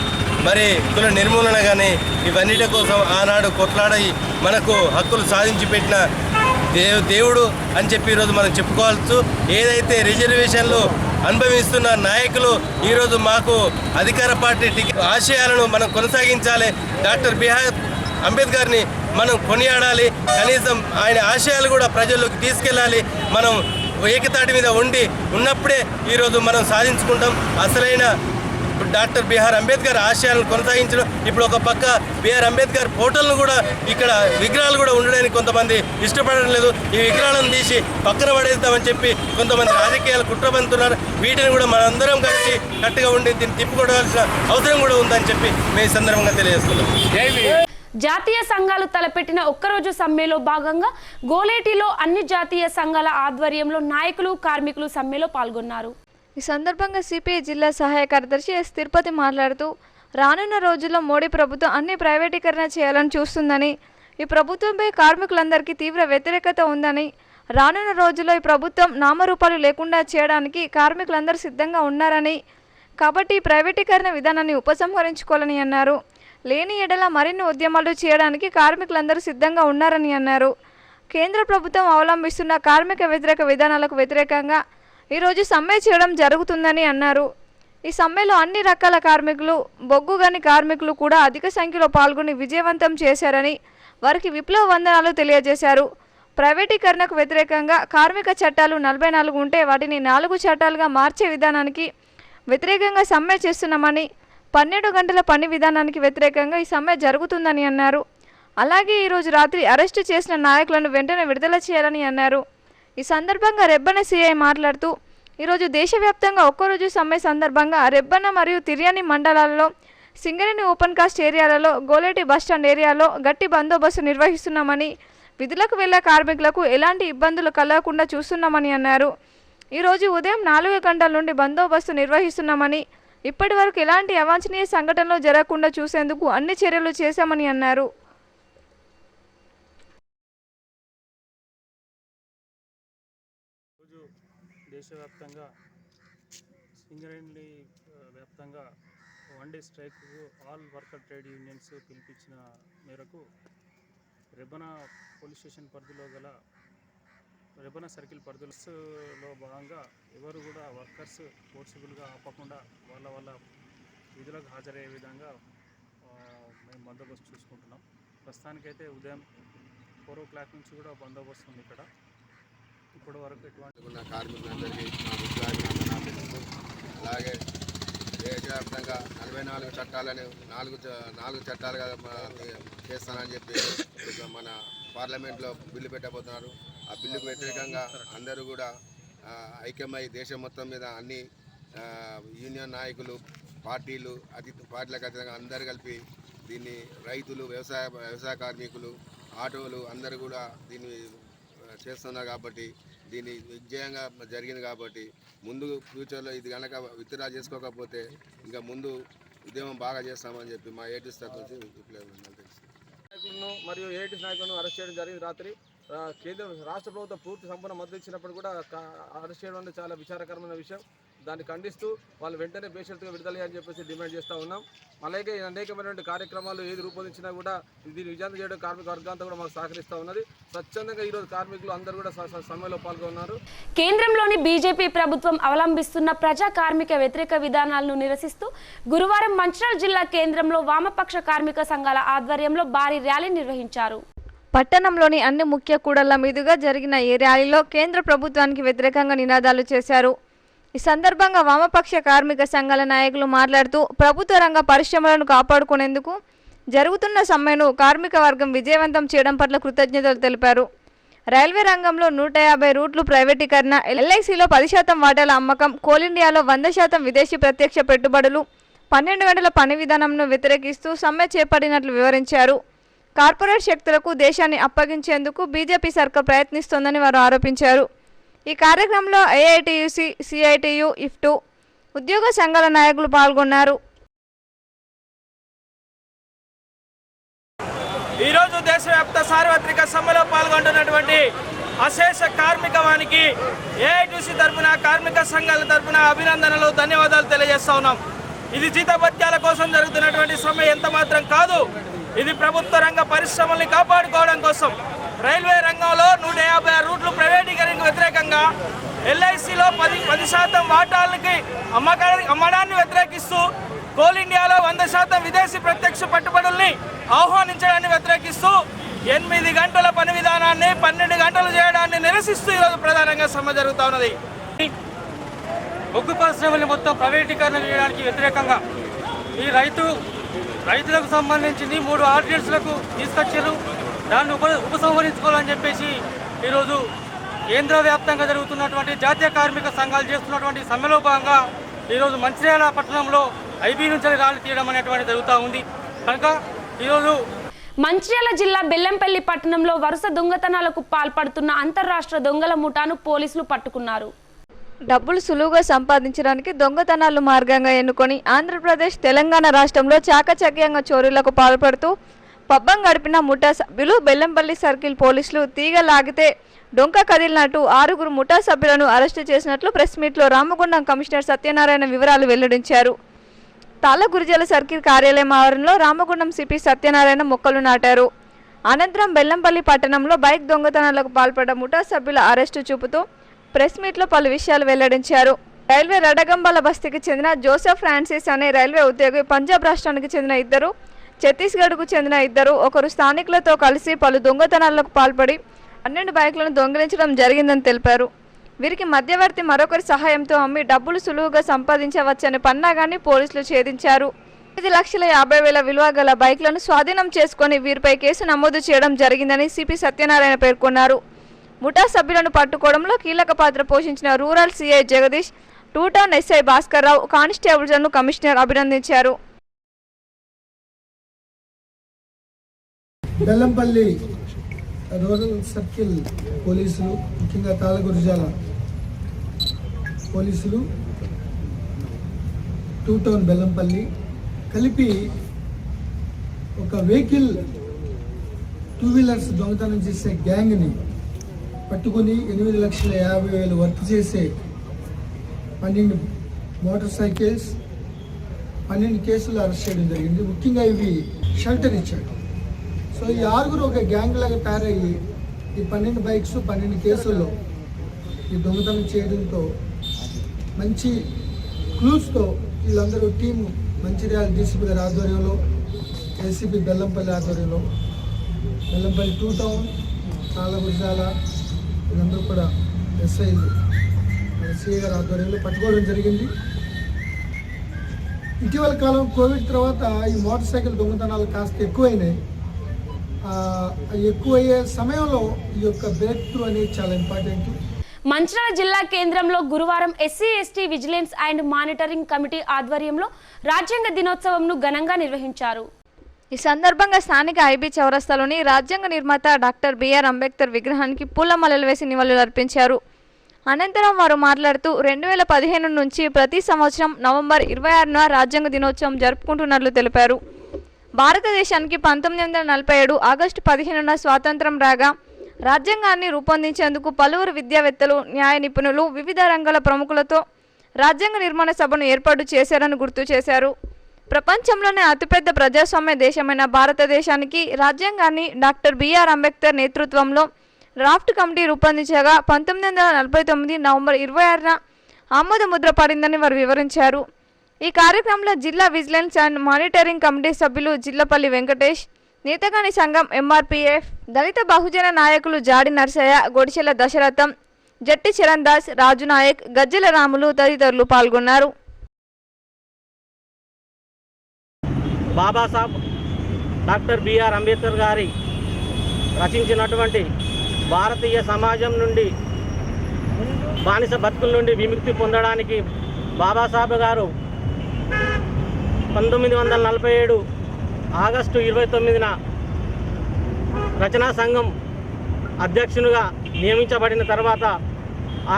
Speaker 13: మరి కుల నిర్మూలన కానీ ఇవన్నిటి కోసం ఆనాడు కొట్లాడి మనకు హక్కులు సాధించి పెట్టిన దేవుడు అని చెప్పి ఈరోజు మనం చెప్పుకోవచ్చు. ఏదైతే రిజర్వేషన్లు అనుభవిస్తున్న నాయకులు ఈరోజు మాకు అధికార పార్టీ ఆశయాలను మనం కొనసాగించాలి, డాక్టర్ బిఆర్ అంబేద్కర్ని మనం కొనియాడాలి, కనీసం ఆయన ఆశయాలు కూడా ప్రజల్లోకి తీసుకెళ్ళాలి. మనం ఏకతాటి మీద ఉన్నప్పుడే ఈరోజు మనం సాధించుకుంటాం. అసలైన డాక్టర్ బిఆర్ అంబేద్కర్ ఆశయాలను కొనసాగించడం. ఇప్పుడు ఒక పక్క బిఆర్ అంబేద్కర్ ఫోటోలను కూడా ఇక్కడ విగ్రహాలు కూడా ఉండడానికి కొంతమంది ఇష్టపడడం లేదు. ఈ విగ్రహాలను తీసి పక్కన పడేస్తామని చెప్పి కొంతమంది రాజకీయాలు కుట్రబంతున్నారు. వీటిని కూడా మనందరం కలిసి కట్టుగా ఉండి దీన్ని తిప్పుకోవాల్సిన అవసరం కూడా ఉందని చెప్పి మేము ఈ సందర్భంగా తెలియజేస్తున్నాం.
Speaker 1: జాతీయ సంఘాలు తలపెట్టిన ఒక్కరోజు సమ్మెలో భాగంగా గోలేటిలో అన్ని జాతీయ సంఘాల ఆధ్వర్యంలో నాయకులు కార్మికులు సమ్మెలో పాల్గొన్నారు.
Speaker 2: ఈ సందర్భంగా సిపిఐ జిల్లా సహాయ కార్యదర్శి ఎస్ తిరుపతి మాట్లాడుతూ రానున్న రోజుల్లో మోడీ ప్రభుత్వం అన్ని ప్రైవేటీకరణ చేయాలని చూస్తుందని, ఈ ప్రభుత్వంపై కార్మికులందరికీ తీవ్ర వ్యతిరేకత ఉందని, రానున్న రోజుల్లో ఈ ప్రభుత్వం నామరూపాలు లేకుండా చేయడానికి కార్మికులందరూ సిద్ధంగా ఉన్నారని, కాబట్టి ఈ ప్రైవేటీకరణ విధానాన్ని ఉపసంహరించుకోవాలని అన్నారు. లేని ఎడల మరిన్ని ఉద్యమాలు చేయడానికి కార్మికులందరూ సిద్ధంగా ఉన్నారని అన్నారు. కేంద్ర ప్రభుత్వం అవలంబిస్తున్న కార్మిక వ్యతిరేక విధానాలకు వ్యతిరేకంగా ఈరోజు సమ్మె చేయడం జరుగుతుందని అన్నారు. ఈ సమ్మెలో అన్ని రకాల కార్మికులు, బొగ్గుగని కార్మికులు కూడా అధిక సంఖ్యలో పాల్గొని విజయవంతం చేశారని వారికి విప్లవ వందనాలు తెలియజేశారు. ప్రైవేటీకరణకు వ్యతిరేకంగా కార్మిక చట్టాలు 44 ఉంటే వాటిని 4 చట్టాలుగా మార్చే విధానానికి వ్యతిరేకంగా సమ్మె చేస్తున్నామని, 12 గంటల పని విధానానికి వ్యతిరేకంగా ఈ సమ్మె జరుగుతుందని అన్నారు. అలాగే ఈరోజు రాత్రి అరెస్టు చేసిన నాయకులను వెంటనే విడుదల చేయాలని అన్నారు. ఈ సందర్భంగా రెబ్బన సిఐ మాట్లాడుతూ ఈరోజు దేశవ్యాప్తంగా ఒక్కరోజు సమ్మె సందర్భంగా రెబ్బన మరియు తిర్యాని మండలాల్లో, సింగరేణి ఓపెన్ కాస్ట్ ఏరియాలలో, గోలేటి బస్టాండ్ ఏరియాలో గట్టి బందోబస్తు నిర్వహిస్తున్నామని, విధులకు వెళ్లే కార్మికులకు ఎలాంటి ఇబ్బందులు కలగకుండా చూస్తున్నామని అన్నారు. ఈరోజు ఉదయం 4 గంటల నుండి బందోబస్తు నిర్వహిస్తున్నామని, ఇప్పటి వరకు ఎలాంటి అవాంఛనీయ సంఘటనలు జరగకుండా చూసేందుకు అన్ని చర్యలు చేశామని అన్నారు.
Speaker 7: దేశవ్యాప్తంగా సింగరేణి వ్యాప్తంగా 1 డే స్ట్రైక్కు ఆల్ వర్కర్ ట్రేడ్ యూనియన్స్ పిలిపించిన మేరకు రెబ్బన పోలీస్ స్టేషన్ పరిధిలో గల రెబ్బన సర్కిల్ పరిధిలో భాగంగా ఎవరు కూడా వర్కర్స్ ఫోర్సిబుల్గా ఆపకుండా వాళ్ళ విధులకు హాజరయ్యే విధంగా మేము బందోబస్తు చూసుకుంటున్నాం. ప్రస్తుతానికైతే ఉదయం 4 o'clock నుంచి కూడా బందోబస్తు ఉంది ఇక్కడ. ఇప్పటి వరకు ఎటువంటి
Speaker 14: కార్మికులందరికీ విప్లవాభినందనాలు. అలాగే దేశవ్యాప్తంగా 44 చట్టాలను 4 చట్టాలుగా చేస్తానని చెప్పి మన పార్లమెంట్లో బిల్లు పెట్టబోతున్నారు. ఆ బిల్లుకు వ్యతిరేకంగా అందరూ కూడా ఐక్యమై దేశం మొత్తం మీద అన్ని యూనియన్ నాయకులు, పార్టీలకు అతీతంగా అందరూ కలిపి దీన్ని రైతులు, వ్యవసాయ కార్మికులు, ఆటోలు అందరూ కూడా దీన్ని చేస్తున్నారు. కాబట్టి దీన్ని విజయంగా జరిగింది. కాబట్టి ముందు ఫ్యూచర్లో ఇది కనుక విత్డ్రా చేసుకోకపోతే ఇంకా ముందు ఉద్యమం బాగా చేస్తామని చెప్పి మా ఏటీస్ తరఫు
Speaker 15: నాయకులను మరియు ఏటీస్ నాయకులను అరెస్ట్ చేయడం జరిగింది. రాత్రి రాష్ట్ర ప్రభుత్వం పూర్తి సంపూర్ణ మద్దతు ఇచ్చినప్పుడు కూడా అరెస్ట్ చేయడం అనేది చాలా విచారకరమైన విషయం. దాన్ని ఖండిస్తూ వాళ్ళు వెంటనే బేషరతుగా విడుదల అని చెప్పేసి డిమాండ్ చేస్తూ ఉన్నాం. అలాగే అనేకమైనటువంటి కార్యక్రమాలు ఏది రూపొందించినా కూడా దీన్ని విజయం చేయడం కార్మిక వర్గాంతా కూడా మాకు సహకరిస్తూ ఉన్నది. స్వచ్ఛందంగా ఈరోజు కార్మికులు అందరూ కూడా సమ్మెలో పాల్గొన్నారు.
Speaker 1: కేంద్రంలోని బీజేపీ ప్రభుత్వం అవలంబిస్తున్న ప్రజా కార్మిక వ్యతిరేక విధానాలను నిరసిస్తూ గురువారం మంచిర్యాల జిల్లా కేంద్రంలో వామపక్ష కార్మిక సంఘాల ఆధ్వర్యంలో భారీ ర్యాలీ నిర్వహించారు.
Speaker 2: పట్టణంలోని అన్ని ముఖ్య కూడళ్ల మీదుగా జరిగిన ఈ ర్యాలీలో కేంద్ర ప్రభుత్వానికి వ్యతిరేకంగా నినాదాలు చేశారు. ఈ సందర్భంగా వామపక్ష కార్మిక సంఘాల నాయకులు మాట్లాడుతూ ప్రభుత్వ రంగ పరిశ్రమలను కాపాడుకునేందుకు జరుగుతున్న సమ్మెను కార్మిక వర్గం విజయవంతం చేయడం పట్ల కృతజ్ఞతలు తెలిపారు. రైల్వే రంగంలో 150 రూట్లు ప్రైవేటీకరణ, ఎల్ఐసిలో 10% వాటాల అమ్మకం, కోల్ ఇండియాలో 100% విదేశీ ప్రత్యక్ష పెట్టుబడులు, 12 గంటల పని విధానంను వ్యతిరేకిస్తూ సమ్మె చేపట్టినట్లు వివరించారు. కార్పొరేట్ శక్తులకు దేశాన్ని అప్పగించేందుకు బీజేపీ సర్కార్ ప్రయత్నిస్తోందని వారు ఆరోపించారు. ఈ కార్యక్రమంలో ఏఐటియుసి, సిఐటియు, ఇఫ్టు, ఉద్యోగ సంఘాల నాయకులు పాల్గొన్నారు.
Speaker 7: ఈరోజు దేశవ్యాప్త సార్వత్రిక సమ్మెలో పాల్గొంటున్నటువంటి అశేష కార్మికవానికి ఏఐటియుసి తరఫున, కార్మిక సంఘాల తరఫున అభినందనలు, ధన్యవాదాలు తెలియజేస్తా ఉన్నాం. ఇది జీతభత్యాల కోసం జరుగుతున్నటువంటి సమ్మె ఎంత మాత్రం కాదు. ఇది ప్రభుత్వ రంగ పరిశ్రమల్ని కాపాడుకోవడం కోసం. రైల్వే రంగంలో 150 రూట్లు ప్రైవేటీకరణకు వ్యతిరేకంగా, ఎల్ఐసిలో 10% వాటాలకి అమ్మడాన్ని వ్యతిరేకిస్తూ, కోల్ ఇండియాలో 100% విదేశీ ప్రత్యక్ష పెట్టుబడుల్ని ఆహ్వానించడాన్ని వ్యతిరేకిస్తూ 8 గంటల పని విధానాన్ని 12 గంటలు చేయడాన్ని నిరసిస్తూ ఈరోజు ప్రధానంగా సమ్మె జరుగుతూ ఉన్నది.
Speaker 12: బొగ్గు పరిశ్రమలు మొత్తం ప్రైవేటీకరణ చేయడానికి వ్యతిరేకంగా ఈ రైతులకు సంబంధించి 3 ఆర్డినెన్స్లకు తీసుకొచ్చారు. దాన్ని ఉపసంహరించుకోవాలని చెప్పేసి ఈరోజు కేంద్ర వ్యాప్తంగా జరుగుతున్నటువంటి జాతీయ కార్మిక సంఘాలు చేస్తున్నటువంటి సమ్మెలో భాగంగా ఈరోజు మంచిర్యాల పట్టణంలో ఐబీ నుంచి ర్యాలీ తీయడం అనేటువంటి జరుగుతూ ఉంది. కనుక ఈరోజు
Speaker 1: మంచిర్యాల జిల్లా బెల్లంపల్లి పట్టణంలో వరుస దొంగతనాలకు పాల్పడుతున్న అంతర్రాష్ట్ర దొంగల ముఠాను పోలీసులు పట్టుకున్నారు.
Speaker 2: డబ్బులు సులువుగా సంపాదించడానికి దొంగతనాలు మార్గంగా ఎన్నుకొని ఆంధ్రప్రదేశ్, తెలంగాణ రాష్ట్రంలో చాకచక్యంగా చోరీలకు పాల్పడుతూ పబ్బం గడిపిన ముఠా సభ్యులు బెల్లంపల్లి సర్కిల్ పోలీసులు తీగ లాగితే డొంక కదిలినట్టు 6 ముఠా సభ్యులను అరెస్టు చేసినట్లు ప్రెస్ మీట్లో రామగుండం కమిషనర్ సత్యనారాయణ వివరాలు వెల్లడించారు. తాళ్ళగురిజల సర్కిల్ కార్యాలయం ఆవరణలో రామగుండం సిపి సత్యనారాయణ మొక్కలు నాటారు. అనంతరం బెల్లంపల్లి పట్టణంలో బైక్ దొంగతనాలకు పాల్పడ్డ ముఠా సభ్యుల అరెస్టు చూపుతూ ప్రెస్ మీట్లో పలు విషయాలు వెల్లడించారు. రైల్వే రడగంబాల బస్తీకి చెందిన జోసెఫ్ ఫ్రాన్సిస్ అనే రైల్వే ఉద్యోగి, పంజాబ్ రాష్ట్రానికి చెందిన 2, ఛత్తీస్గఢ్కు చెందిన 2, ఒకరు స్థానికులతో కలిసి పలు దొంగతనాలకు పాల్పడి 12 బైకులను దొంగిలించడం జరిగిందని తెలిపారు. వీరికి మధ్యవర్తి మరొకరి సహాయంతో అమ్మి డబ్బులు సులువుగా సంపాదించవచ్చని పన్నాగాన్ని పోలీసులు ఛేదించారు. 5,50,000 విలువ గల బైక్లను స్వాధీనం చేసుకుని వీరిపై కేసు నమోదు చేయడం జరిగిందని సిపి సత్యనారాయణ పేర్కొన్నారు. ముఠా సభ్యులను పట్టుకోవడంలో కీలక పాత్ర పోషించిన rural CI Jagadish, 2 town SI Bhaskar Rao, కానిస్టేబుల్స్ను కమిషనర్ అభినందించారు.
Speaker 4: బెల్లంపల్లి రూరల్ సర్కిల్ పోలీసులు, ముఖ్యంగా తాళ్ళగురిజాల పోలీసులు, 2 టౌన్ బెల్లంపల్లి కలిపి ఒక వెహికల్ 2 వీలర్స్ దొంగతనం చేసే గ్యాంగ్ని పట్టుకుని 8,50,000 వర్క్ చేసే 12 మోటార్ సైకిల్స్, 12 కేసులు అరెస్ట్ చేయడం జరిగింది. ముఖ్యంగా ఇవి షెల్టర్ ఇచ్చాడు. సో ఈ 6 ఒక గ్యాంగ్ లాగా తయారయ్యి ఈ 12 బైక్స్ 12 కేసుల్లో ఈ దొంగతనం చేయడంతో మంచి క్లూస్తో వీళ్ళందరూ టీము మంచిర్యాల డీసీపీ గారి ఆధ్వర్యంలో, ఏసీపీ బెల్లంపల్లి ఆధ్వర్యంలో, బెల్లంపల్లి 2 టౌన్, తాళ్ళగురిజాల వీళ్ళందరూ కూడా ఎస్ఐలు, సిఐ గారి ఆధ్వర్యంలో పట్టుకోవడం జరిగింది. ఇటీవల కాలం కోవిడ్ తర్వాత ఈ మోటార్ సైకిల్ దొంగతనాలు కాస్త ఎక్కువైనాయి. ఎక్కువయ్యే సమయంలో ఈ యొక్క బ్రేక్ త్రూ అనేది చాలా ఇంపార్టెంట్.
Speaker 1: మంచిర్యాల జిల్లా కేంద్రంలో గురువారం SC ST vigilance and monitoring committee ఆధ్వర్యంలో రాజ్యాంగ దినోత్సవంను ఘనంగా నిర్వహించారు.
Speaker 2: ఈ సందర్భంగా స్థానిక ఐబీ చౌరస్తాలోని రాజ్యాంగ నిర్మాత డాక్టర్ బిఆర్ అంబేద్కర్ విగ్రహానికి పూలమాలలు వేసి నివాళులర్పించారు. అనంతరం వారు మాట్లాడుతూ 2015 నుంచి ప్రతి సంవత్సరం నవంబర్ 26న రాజ్యాంగ దినోత్సవం జరుపుకుంటున్నట్లు తెలిపారు. భారతదేశానికి 1947 ఆగస్టు 15న స్వాతంత్రం రాగా రాజ్యాంగాన్ని రూపొందించేందుకు పలువురు విద్యావేత్తలు, న్యాయ నిపుణులు, వివిధ రంగాల ప్రముఖులతో రాజ్యాంగ నిర్మాణ సభను ఏర్పాటు చేశారని గుర్తు చేశారు. ప్రపంచంలోనే అతిపెద్ద ప్రజాస్వామ్య దేశమైన భారతదేశానికి రాజ్యాంగాన్ని డాక్టర్ బిఆర్ అంబేద్కర్ నేతృత్వంలో డ్రాఫ్ట్ కమిటీ రూపొందించగా 1949 నవంబర్ 26న ఆమోద ముద్ర పడిందని వారు వివరించారు. ఈ కార్యక్రమంలో జిల్లా విజిలెన్స్ అండ్ మానిటరింగ్ కమిటీ సభ్యులు జిల్లపల్లి వెంకటేష్, నేతగాని సంఘం ఎంఆర్పీఎఫ్, దళిత బహుజన నాయకులు జాడి నర్సయ్య, గొడిచెల దశరథం, జట్టి చరణ్ దాస్, రాజు నాయక్, గజ్జెల రాములు తదితరులు పాల్గొన్నారు.
Speaker 12: బాబాసాహెబ్ డాక్టర్ బిఆర్ అంబేద్కర్ గారి రచించినటువంటి భారతీయ సమాజం నుండి, బానిస బతుకుల నుండి విముక్తి పొందడానికి బాబాసాహెబ్ గారు 1947 ఆగస్టు 29న రచనా సంఘం అధ్యక్షునిగా నియమించబడిన తర్వాత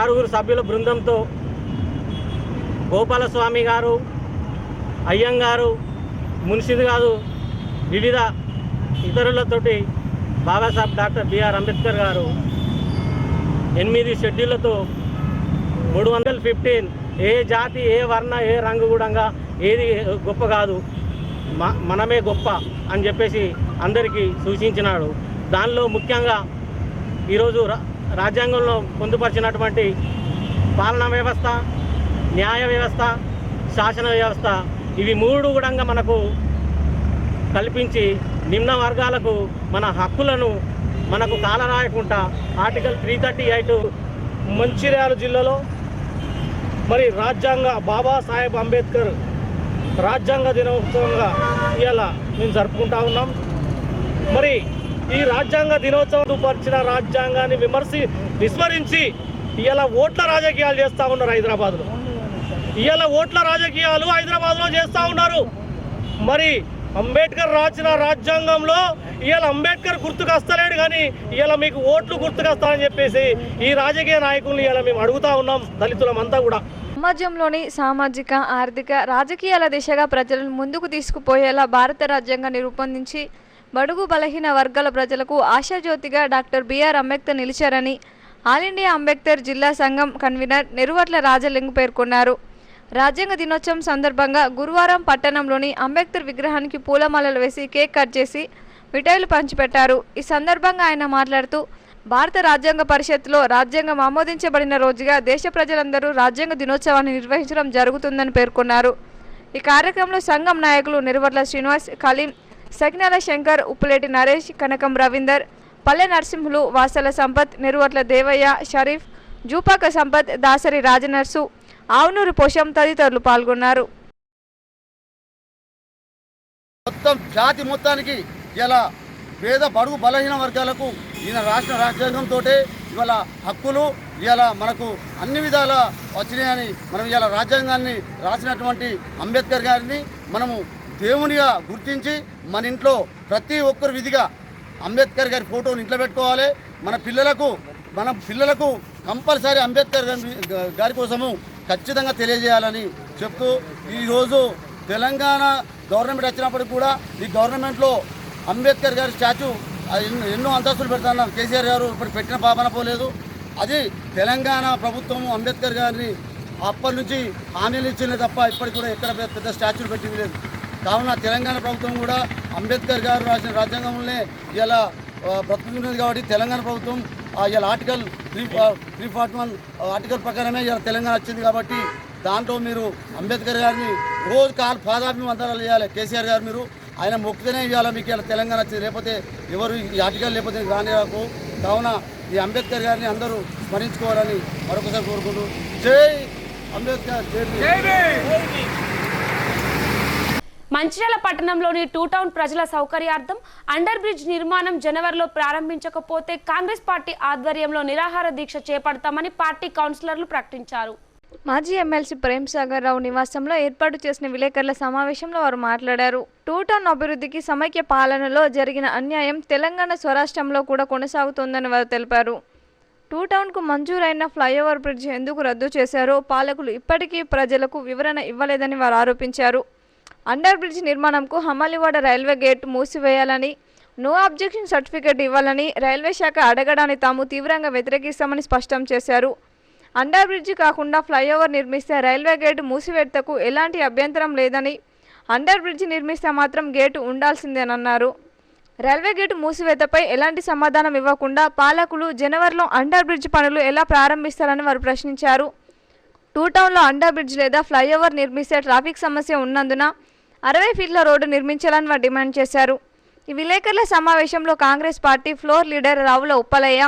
Speaker 12: 6 సభ్యుల బృందంతో గోపాలస్వామి గారు, అయ్యంగారు, మున్షిద్ గారు, వివిధ ఇతరులతోటి బాబాసాహెబ్ డాక్టర్ బిఆర్ అంబేద్కర్ గారు 8 షెడ్యూళ్లతో 315 ఏ జాతి, ఏ వర్ణ, ఏ రంగు కూడా ఏది గొప్ప కాదు, మనమే గొప్ప అని చెప్పేసి అందరికీ సూచించినాడు. దానిలో ముఖ్యంగా ఈరోజు రాజ్యాంగంలో పొందుపరిచినటువంటి పాలనా వ్యవస్థ, న్యాయ వ్యవస్థ, శాసన వ్యవస్థ, ఇవి 3 కూడా మనకు కల్పించి నిమ్న వర్గాలకు మన హక్కులను మనకు కాలరాయకుండా ఆర్టికల్ 338 మంచిర్యాల జిల్లాలో మరి బాబాసాహెబ్ అంబేద్కర్ రాజ్యాంగ దినోత్సవంగా ఇవాళ మేము జరుపుకుంటా ఉన్నాం. మరి ఈ రాజ్యాంగ దినోత్సవం పరిచిన రాజ్యాంగాన్ని విస్మరించి ఇవాళ ఓట్ల రాజకీయాలు చేస్తూ ఉన్నారు హైదరాబాద్లో. ఇవాళ ఓట్ల రాజకీయాలు హైదరాబాద్లో చేస్తూ ఉన్నారు. మరి అంబేద్కర్ రాసిన రాజ్యాంగంలో ఇవాళ అంబేద్కర్ గుర్తుకొస్తలేడు, కానీ ఇవాళ మీకు ఓట్లు గుర్తుకొస్తారని చెప్పేసి ఈ రాజకీయ నాయకుల్ని ఇవాళ మేము అడుగుతా ఉన్నాం, దళితులమంతా కూడా.
Speaker 2: సమాజంలోని సామాజిక, ఆర్థిక, రాజకీయాల దిశగా ప్రజలను ముందుకు తీసుకుపోయేలా భారత రాజ్యాంగాన్ని రూపొందించి బడుగు బలహీన వర్గాల ప్రజలకు ఆశాజ్యోతిగా డాక్టర్ బిఆర్ అంబేద్కర్ నిలిచారని ఆల్ ఇండియా అంబేద్కర్ జిల్లా సంఘం కన్వీనర్ నెరువట్ల రాజలింగ్ పేర్కొన్నారు. రాజ్యాంగ దినోత్సవం సందర్భంగా గురువారం పట్టణంలోని అంబేద్కర్ విగ్రహానికి పూలమాలలు వేసి కేక్ కట్ చేసి మిఠాయిలు పంచిపెట్టారు. ఈ సందర్భంగా ఆయన మాట్లాడుతూ భారత రాజ్యాంగ పరిషత్లో రాజ్యాంగం ఆమోదించబడిన రోజుగా దేశ ప్రజలందరూ రాజ్యాంగ దినోత్సవాన్ని నిర్వహించడం జరుగుతుందని పేర్కొన్నారు. ఈ కార్యక్రమంలో సంఘం నాయకులు నిర్వర్ల శ్రీనివాస్, కలీం, సకినాల శంకర్, ఉప్పులేటి నరేష్, కనకం రవీందర్, పల్లె నరసింహులు, వాసల సంపత్, నిర్వర్ల దేవయ్య, షరీఫ్, జూపాక సంపత్, దాసరి రాజనర్సు, ఆవునూరు పోషం తదితరులు పాల్గొన్నారు.
Speaker 6: మొత్తం జాతి మొత్తానికి ఇలా పేద బడుగు బలహీన వర్గాలకు ఈయన రాష్ట్ర రాజ్యాంగంతో ఇవాళ హక్కులు ఇవాళ మనకు అన్ని విధాల వచ్చినాయని మనం ఇవాళ రాజ్యాంగాన్ని రాసినటువంటి అంబేద్కర్ గారిని మనము దేవునిగా గుర్తించి మన ఇంట్లో ప్రతి ఒక్కరు విధిగా అంబేద్కర్ గారి ఫోటోని ఇంట్లో పెట్టుకోవాలి. మన పిల్లలకు కంపల్సరీ అంబేద్కర్ గారి కోసము ఖచ్చితంగా తెలియజేయాలని చెప్తూ ఈరోజు తెలంగాణ గవర్నమెంట్ వచ్చినప్పటికి కూడా ఈ గవర్నమెంట్లో అంబేద్కర్ గారి స్టాచ్యూ ఎన్నో అంతస్తులు పెడతాన్నారు. కేసీఆర్ గారు ఇప్పుడు పెట్టిన పాపన పోలేదు. అది తెలంగాణ ప్రభుత్వం అంబేద్కర్ గారిని అప్పటి నుంచి హామీలు ఇచ్చింది తప్ప ఇప్పటికి కూడా ఎక్కడ పెద్ద స్టాచ్యూలు పెట్టింది లేదు. కావున తెలంగాణ ప్రభుత్వం కూడా అంబేద్కర్ గారు రాసిన రాజ్యాంగంలోనే ఇలా బ్రతుకుతున్నది కాబట్టి తెలంగాణ ప్రభుత్వం ఇలా ఆర్టికల్ 341 ఆర్టికల్ ప్రకారమే ఇలా తెలంగాణ వచ్చింది కాబట్టి దాంట్లో మీరు అంబేద్కర్ గారిని రోజు పాదాభివందనాలు చేయాలి. కేసీఆర్ గారు మీరు ఆయన మొక్కుతూనే ఇవ్వాలి మీకు ఇలా తెలంగాణ వచ్చింది. లేకపోతే ఎవరు ఈ ఆర్టికల్ లేకపోతే రాని రాకు. కావున ఈ అంబేద్కర్ గారిని అందరూ స్మరించుకోవాలని మరొకసారి కోరుకుంటూ జై అంబేద్కర్, జై.
Speaker 1: మంచిర్యాల పట్టణంలోని టూ టౌన్ ప్రజల సౌకర్యార్థం అండర్ బ్రిడ్జ్ నిర్మాణం జనవరిలో ప్రారంభించకపోతే కాంగ్రెస్ పార్టీ ఆధ్వర్యంలో నిరాహార దీక్ష చేపడతామని పార్టీ కౌన్సిలర్లు ప్రకటించారు.
Speaker 2: మాజీ ఎమ్మెల్సీ ప్రేమ్ సాగర్ రావు నివాసంలో ఏర్పాటు చేసిన విలేకరుల సమావేశంలో వారు మాట్లాడారు. టూ టౌన్ అభివృద్ధికి సమైక్య పాలనలో జరిగిన అన్యాయం తెలంగాణ స్వరాష్ట్రంలో కూడా కొనసాగుతోందని వారు తెలిపారు. టూ టౌన్కు మంజూరైన ఫ్లైఓవర్ బ్రిడ్జ్ ఎందుకు రద్దు చేశారో పాలకులు ఇప్పటికీ ప్రజలకు వివరణ ఇవ్వలేదని వారు ఆరోపించారు. అండర్ బ్రిడ్జ్ నిర్మాణంకు హమాలివాడ రైల్వే గేట్ మూసివేయాలని, నో అబ్జెక్షన్ సర్టిఫికేట్ ఇవ్వాలని రైల్వే శాఖ అడగడాన్ని తాము తీవ్రంగా వ్యతిరేకిస్తామని స్పష్టం చేశారు. అండర్ బ్రిడ్జి కాకుండా ఫ్లైఓవర్ నిర్మిస్తే రైల్వే గేటు మూసివేతకు ఎలాంటి అభ్యంతరం లేదని, అండర్ బ్రిడ్జి నిర్మిస్తే మాత్రం గేటు ఉండాల్సిందేనన్నారు. రైల్వే గేటు మూసివేతపై ఎలాంటి సమాధానం ఇవ్వకుండా పాలకులు జనవరిలో అండర్ బ్రిడ్జ్ పనులు ఎలా ప్రారంభిస్తారని వారు ప్రశ్నించారు. టూ టౌన్లో అండర్ బ్రిడ్జ్ లేదా ఫ్లైఓవర్ నిర్మిస్తే ట్రాఫిక్ సమస్య ఉన్నందున 60 ఫీట్ల రోడ్డు నిర్మించాలని వారు డిమాండ్ చేశారు. ఈ విలేకరుల సమావేశంలో Congress party floor leader Ravula Uppalaiah,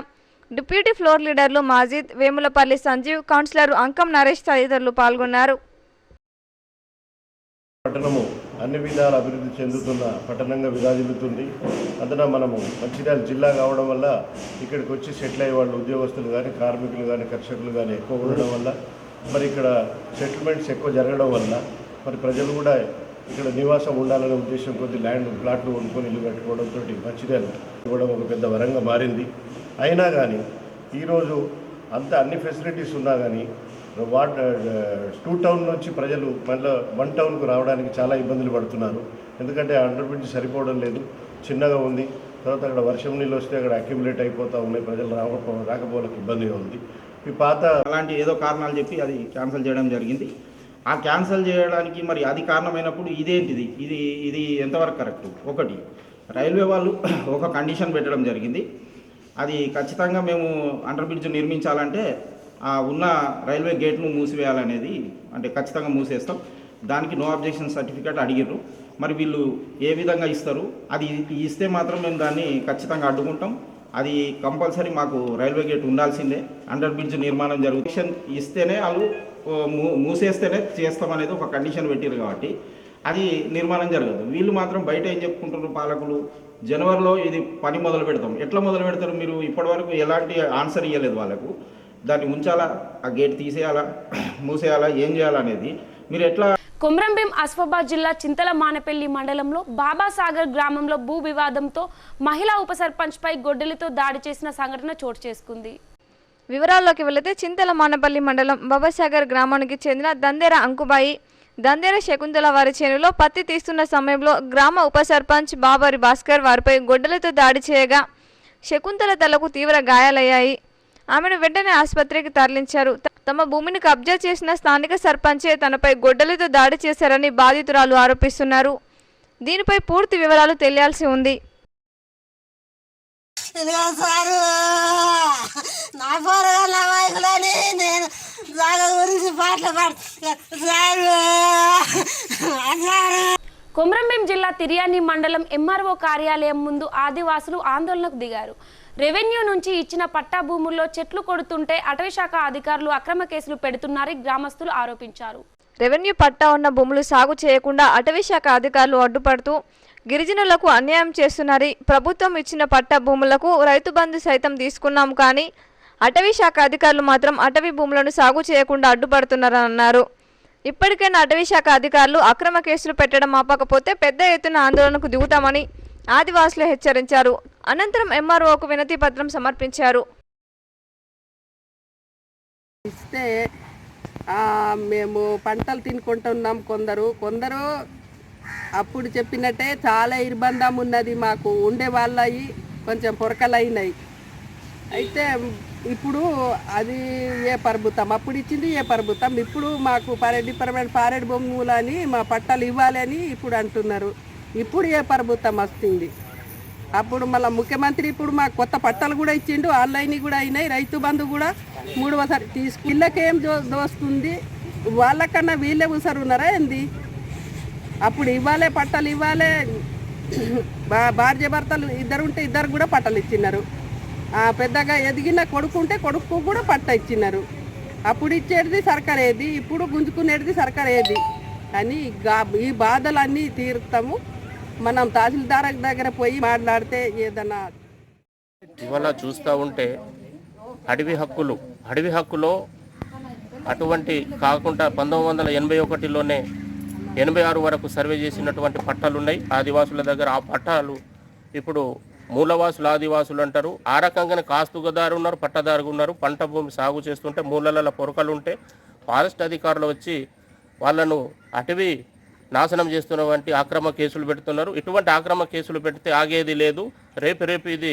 Speaker 2: deputy floor లీడర్లు మాజిద్, వేములపల్లి సంజీవ్, కౌన్సిలర్ అంకం నరేష్ తదితరులు పాల్గొన్నారు.
Speaker 16: పట్టణము అన్ని విధాల అభివృద్ధి చెందుతున్న పట్టణంగా విరాజిల్లుతుంది. అందున మనము మంచిర్యాల జిల్లా కావడం వల్ల ఇక్కడికి వచ్చి సెటిల్ అయ్యే వాళ్ళు ఉద్యోగస్తులు కానీ, కార్మికులు కానీ, కర్షకులు కానీ ఎక్కువ ఉండడం వల్ల మరి ఇక్కడ సెటిల్మెంట్స్ ఎక్కువ జరగడం వల్ల మరి ప్రజలు కూడా ఇక్కడ నివాసం ఉండాలనే ఉద్దేశం కొద్ది ప్లాట్లు కొనుక్కొని ఇల్లు కట్టుకోవడంతో మంచిర్యాల కూడా ఒక పెద్ద వరంగా మారింది. అయినా కానీ ఈరోజు అన్ని ఫెసిలిటీస్ ఉన్నా కానీ టూ టౌన్ నుంచి ప్రజలు మళ్ళీ 1 టౌన్కు రావడానికి చాలా ఇబ్బందులు పడుతున్నారు. ఎందుకంటే అండర్ బ్రిడ్జ్ సరిపోవడం లేదు, చిన్నగా ఉంది. తర్వాత అక్కడ వర్షం నీళ్ళు వస్తే అక్కడ అక్యుములేట్ అయిపోతూ ఉన్నాయి. ప్రజలు రాకపోవడానికి ఇబ్బందిగా ఉంది. ఈ పాత
Speaker 17: అలాంటి ఏదో కారణాలు చెప్పి అది క్యాన్సిల్ చేయడం జరిగింది. ఆ క్యాన్సిల్ చేయడానికి మరి అది కారణమైనప్పుడు ఇదేంటిది, ఇది ఎంతవరకు కరెక్ట్? ఒకటి, రైల్వే వాళ్ళు ఒక కండిషన్ పెట్టడం జరిగింది. అది ఖచ్చితంగా మేము అండర్ బ్రిడ్జ్ నిర్మించాలంటే ఉన్న రైల్వే గేట్ను మూసివేయాలనేది, అంటే ఖచ్చితంగా మూసేస్తాం. దానికి నో అబ్జెక్షన్ సర్టిఫికేట్ అడిగిర్రు. మరి వీళ్ళు ఏ విధంగా ఇస్తారు? అది ఇస్తే మాత్రం మేము దాన్ని ఖచ్చితంగా అడ్డుకుంటాం. అది కంపల్సరీ మాకు రైల్వే గేట్ ఉండాల్సిందే. అండర్ బ్రిడ్జ్ నిర్మాణం జరుగుతుంది ఇస్తేనే వాళ్ళు మూసేస్తేనే చేస్తామనేది ఒక కండిషన్ పెట్టారు కాబట్టి అది నిర్మాణం జరగదు. వీళ్ళు మాత్రం బయట ఏం చెప్పుకుంటున్నారు పాలకులు, జనవరిలో ఇది పని మొదలు పెడతాం. ఎట్లా మొదలు పెడతారు? మీరు ఇప్పటివరకు ఎలాంటి ఆన్సర్ ఇవ్వలేదు వాళ్ళకు. దాన్ని ఉంచాలా, ఆ గేట్ తీసేయాలా, మూసేయాలా, ఏం చేయాలనేది మీరు ఎట్లా?
Speaker 1: కొమ్రంభీం ఆసిఫాబాద్ జిల్లా చింతల మానపల్లి మండలంలో బాబాసాగర్ గ్రామంలో భూ వివాదంతో మహిళా ఉప సర్పంచ్పై గొడ్డలితో దాడి చేసిన సంఘటన చోటు చేసుకుంది.
Speaker 2: వివరాల్లోకి వెళితే చింతల మానపల్లి మండలం బాబాసాగర్ గ్రామానికి చెందిన దందేర అంకుబాయి, దందేర శకుంతల వారి చేనులో పత్తి తీస్తున్న సమయంలో గ్రామ ఉప సర్పంచ్ బాబారి భాస్కర్ వారిపై గొడ్డలితో దాడి చేయగా శకుంతల తలకు తీవ్ర గాయాలయ్యాయి. ఆమెను వెంటనే ఆసుపత్రికి తరలించారు. తమ భూమిని కబ్జా చేసిన స్థానిక సర్పంచే తనపై గొడ్డలితో దాడి చేశారని బాధితురాలు ఆరోపిస్తున్నారు. దీనిపై పూర్తి వివరాలు తెలియాల్సి ఉంది.
Speaker 18: నా పోరగాళ్ళ వైకులని నేను జాగ గురించి పాటలు పాడుతాను.
Speaker 1: కొమరంభీం జిల్లా తిర్యాని మండలం ఎంఆర్ఓ కార్యాలయం ముందు ఆదివాసులు ఆందోళనకు దిగారు. రెవెన్యూ నుంచి ఇచ్చిన పట్టా భూముల్లో చెట్లు కొడుతుంటే అటవీశాఖ అధికారులు అక్రమ కేసులు పెడుతున్నారని గ్రామస్తులు ఆరోపించారు.
Speaker 2: రెవెన్యూ పట్టా ఉన్న భూములు సాగు చేయకుండా అటవీశాఖ అధికారులు అడ్డుపడుతూ గిరిజనులకు అన్యాయం చేస్తున్నారని, ప్రభుత్వం ఇచ్చిన పట్టా భూములకు రైతు బంధు సైతం తీసుకున్నాం కానీ అటవీశాఖ అధికారులు మాత్రం అటవీ భూములను సాగు చేయకుండా అడ్డుపడుతున్నారని అన్నారు. ఇప్పటికైనా అటవీశాఖ అధికారులు అక్రమ కేసులు పెట్టడం ఆపకపోతే పెద్ద ఎత్తున ఆందోళనకు దిగుతామని ఆదివాసులు హెచ్చరించారు. అనంతరం ఎంఆర్ఓకు వినతి పత్రం సమర్పించారు.
Speaker 19: ఇస్తే మేము పంటలు తినుకుంటున్నాం. కొందరు అప్పుడు చెప్పినట్టే చాలా ఇబ్బంది ఉన్నది. మాకు ఉండే వాళ్ళవి కొంచెం పొరకలైనాయి. అయితే ఇప్పుడు అది ఏ ప్రభుత్వం అప్పుడు ఇచ్చింది, ఏ ప్రభుత్వం ఇప్పుడు మాకు డిపార్ట్మెంట్ పారెడ్ భూములని మా పట్టాలు ఇవ్వాలి అని ఇప్పుడు అంటున్నారు. ఇప్పుడు ఏ ప్రభుత్వం వస్తుంది? అప్పుడు మళ్ళీ ముఖ్యమంత్రి ఇప్పుడు మాకు కొత్త పట్టాలు కూడా ఇచ్చిండు, ఆన్లైన్ కూడా అయినాయి, రైతు బంధు కూడా 3వసారి వీళ్ళకేం దోస్తుంది? వాళ్ళకన్నా వీళ్ళే ఉసరున్నారా ఏంది? అప్పుడు ఇవ్వాలే పట్టాలు ఇవ్వాలే. భార్య భర్తలు ఇద్దరు ఉంటే ఇద్దరు కూడా పట్టాలు ఇచ్చినారు. పెద్దగా ఎదిగిన కొడుకుంటే కొడుకు కూడా పట్ట ఇచ్చినారు. అప్పుడు ఇచ్చేది సర్కార్ ఏది, ఇప్పుడు గుంజుకునేది సర్కార్ ఏది అని ఈ బాధలన్నీ తీరుతాము. మనం తహసీల్దార్ దగ్గర పోయి మాట్లాడితే ఏదన్నా.
Speaker 20: ఇవాళ చూస్తూ ఉంటే అడవి హక్కులో అటువంటి కాకుండా 1981లోనే 86 వరకు సర్వే చేసినటువంటి పట్టాలు ఉన్నాయి ఆదివాసుల దగ్గర. ఆ పట్టాలు ఇప్పుడు మూలవాసులు ఆదివాసులు అంటారు. ఆ రకంగానే కాస్తుగదారు ఉన్నారు, పట్టదారు ఉన్నారు. పంట భూమి సాగు చేస్తుంటే మూలల పొరకలు ఉంటే ఫారెస్ట్ అధికారులు వచ్చి వాళ్ళను అటవీ నాశనం చేస్తున్నటువంటి అక్రమ కేసులు పెడుతున్నారు. ఇటువంటి అక్రమ కేసులు పెడితే ఆగేది లేదు. రేపు ఇది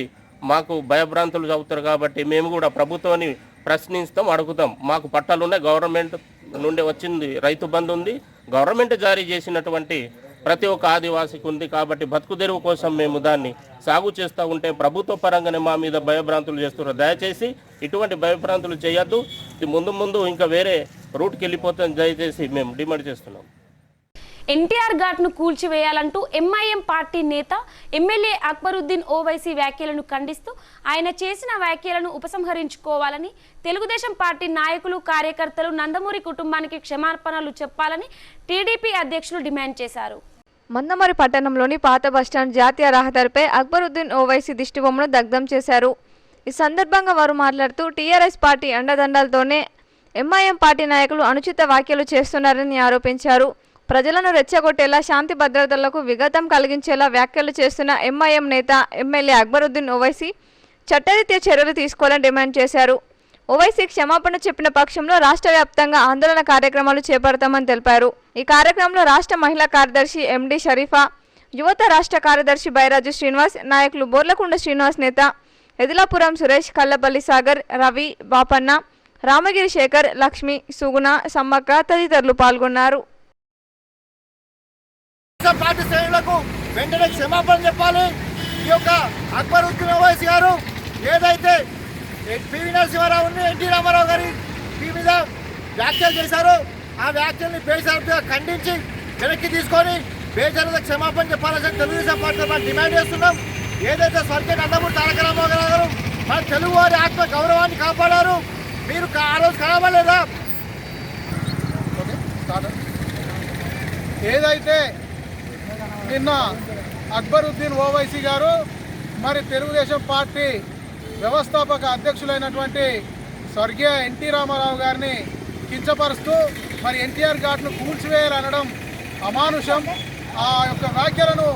Speaker 20: మాకు భయభ్రాంతులు అవుతారు. కాబట్టి మేము కూడా ప్రభుత్వాన్ని ప్రశ్నిస్తాం, అడుగుతాం. మాకు పట్టాలు ఉన్నాయి, గవర్నమెంట్ నుండి వచ్చింది, రైతు బంధు ఉంది, గవర్నమెంట్ జారీ చేసినటువంటి ప్రతి ఒక్క ఆదివాసికి ఉంది. కాబట్టి బతుకు తెరువు కోసం మేము దాన్ని సాగు చేస్తూ ఉంటే ప్రభుత్వ పరంగానే మా మీద భయభ్రాంతులు చేస్తున్నారు. దయచేసి ఇటువంటి భయభ్రాంతులు చేయొద్దు. ఇది ముందు ఇంకా వేరే రూట్కి వెళ్ళిపోతుంది. దయచేసి మేము డిమాండ్ చేస్తున్నాం.
Speaker 1: ఎన్టీఆర్ ఘాట్ను కూల్చివేయాలంటూ ఎంఐఎం పార్టీ నేత ఎమ్మెల్యే అక్బరుద్దీన్ ఓవైసీ వ్యాఖ్యలను ఖండిస్తూ ఆయన చేసిన వ్యాఖ్యలను ఉపసంహరించుకోవాలని తెలుగుదేశం పార్టీ నాయకులు, కార్యకర్తలు నందమూరి కుటుంబానికి క్షమాపణలు చెప్పాలని టీడీపీ అధ్యక్షులు డిమాండ్ చేశారు.
Speaker 2: మందమరి పట్టణంలోని పాత బస్టాండ్ జాతీయ రహదారిపై అక్బరుద్దీన్ ఓవైసీ దిష్టిబొమ్మను దగ్ధం చేశారు. ఈ సందర్భంగా వారు మాట్లాడుతూ టీఆర్ఎస్ పార్టీ అండదండలతోనే ఎంఐఎం పార్టీ నాయకులు అనుచిత వ్యాఖ్యలు చేస్తున్నారని ఆరోపించారు. ప్రజలను రెచ్చగొట్టేలా, శాంతి భద్రతలకు విఘాతం కలిగించేలా వ్యాఖ్యలు చేస్తున్న ఎంఐఎం నేత ఎమ్మెల్యే అక్బరుద్దీన్ ఓవైసీ చట్టరీత్యా చర్యలు తీసుకోవాలని డిమాండ్ చేశారు. ఓవైసీ క్షమాపణ చెప్పిన పక్షంలో రాష్ట్ర వ్యాప్తంగా ఆందోళన కార్యక్రమాలు చేపడతామని తెలిపారు. ఈ కార్యక్రమంలో రాష్ట్ర మహిళా కార్యదర్శి ఎండి షరీఫా, యువత రాష్ట్ర కార్యదర్శి బైరాజు శ్రీనివాస్, నాయకులు బోర్లకొండ శ్రీనివాస్ నేత, ఎదిలాపురం సురేష్, కల్లపల్లి సాగర్, రవి, బాపన్న, రామగిరి శేఖర్, లక్ష్మి, సుగుణ, సమ్మక్క తదితరులు పాల్గొన్నారు.
Speaker 6: పార్టీ శ్రేణులకు వెంటనే క్షమాపణ చెప్పాలి. ఈ యొక్క అక్బరుద్దీన్ ఓవైసీ గారు ఏదైతే పివి నరసింహారావుని, ఎన్టీ రామారావు గారి మీద వ్యాఖ్యలు చేశారో ఆ వ్యాఖ్యల్ని బేషరతుగా ఖండించి వెనక్కి తీసుకొని బేషరతుగా క్షమాపణ చెప్పాలని తెలుగుదేశం పార్టీ డిమాండ్ చేస్తున్నాం. ఏదైతే స్వర్గీయ నందమూరి తారక రామారావు గారు మన తెలుగు వారి ఆత్మ గౌరవాన్ని కాపాడారు, మీరు ఆ రోజు కావాలేదా?
Speaker 21: ఏదైతే నిన్న అక్బరుద్దీన్ ఓవైసీ గారు మరి తెలుగుదేశం పార్టీ వ్యవస్థాపక అధ్యక్షులైనటువంటి స్వర్గీయ ఎన్టీ రామారావు గారిని కించపరుస్తూ మరి ఎన్టీఆర్ ఘాట్ను కూల్చివేయాలనడం అమానుషం. ఆ యొక్క వ్యాఖ్యలను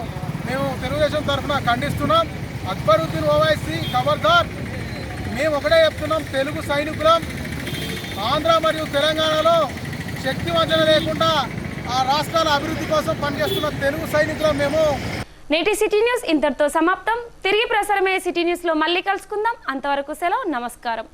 Speaker 21: మేము తెలుగుదేశం తరఫున ఖండిస్తున్నాం. అక్బరుద్దీన్ ఓవైసీ ఖబర్దార్. మేము ఒకటే చెప్తున్నాం, తెలుగు సైనికులం. ఆంధ్ర మరియు తెలంగాణలో శక్తి వంచన లేకుండా ఆ రాష్ట్రాల అభివృద్ధి కోసం పనిచేస్తున్న తెలుగు సైనికులం మేము.
Speaker 1: నేటి సిటీ న్యూస్ ఇంతటితో సమాప్తం. తిరిగి ప్రసారమయ్యే సిటీ న్యూస్లో మళ్ళీ కలుసుకుందాం. అంతవరకు సెలవు. నమస్కారం.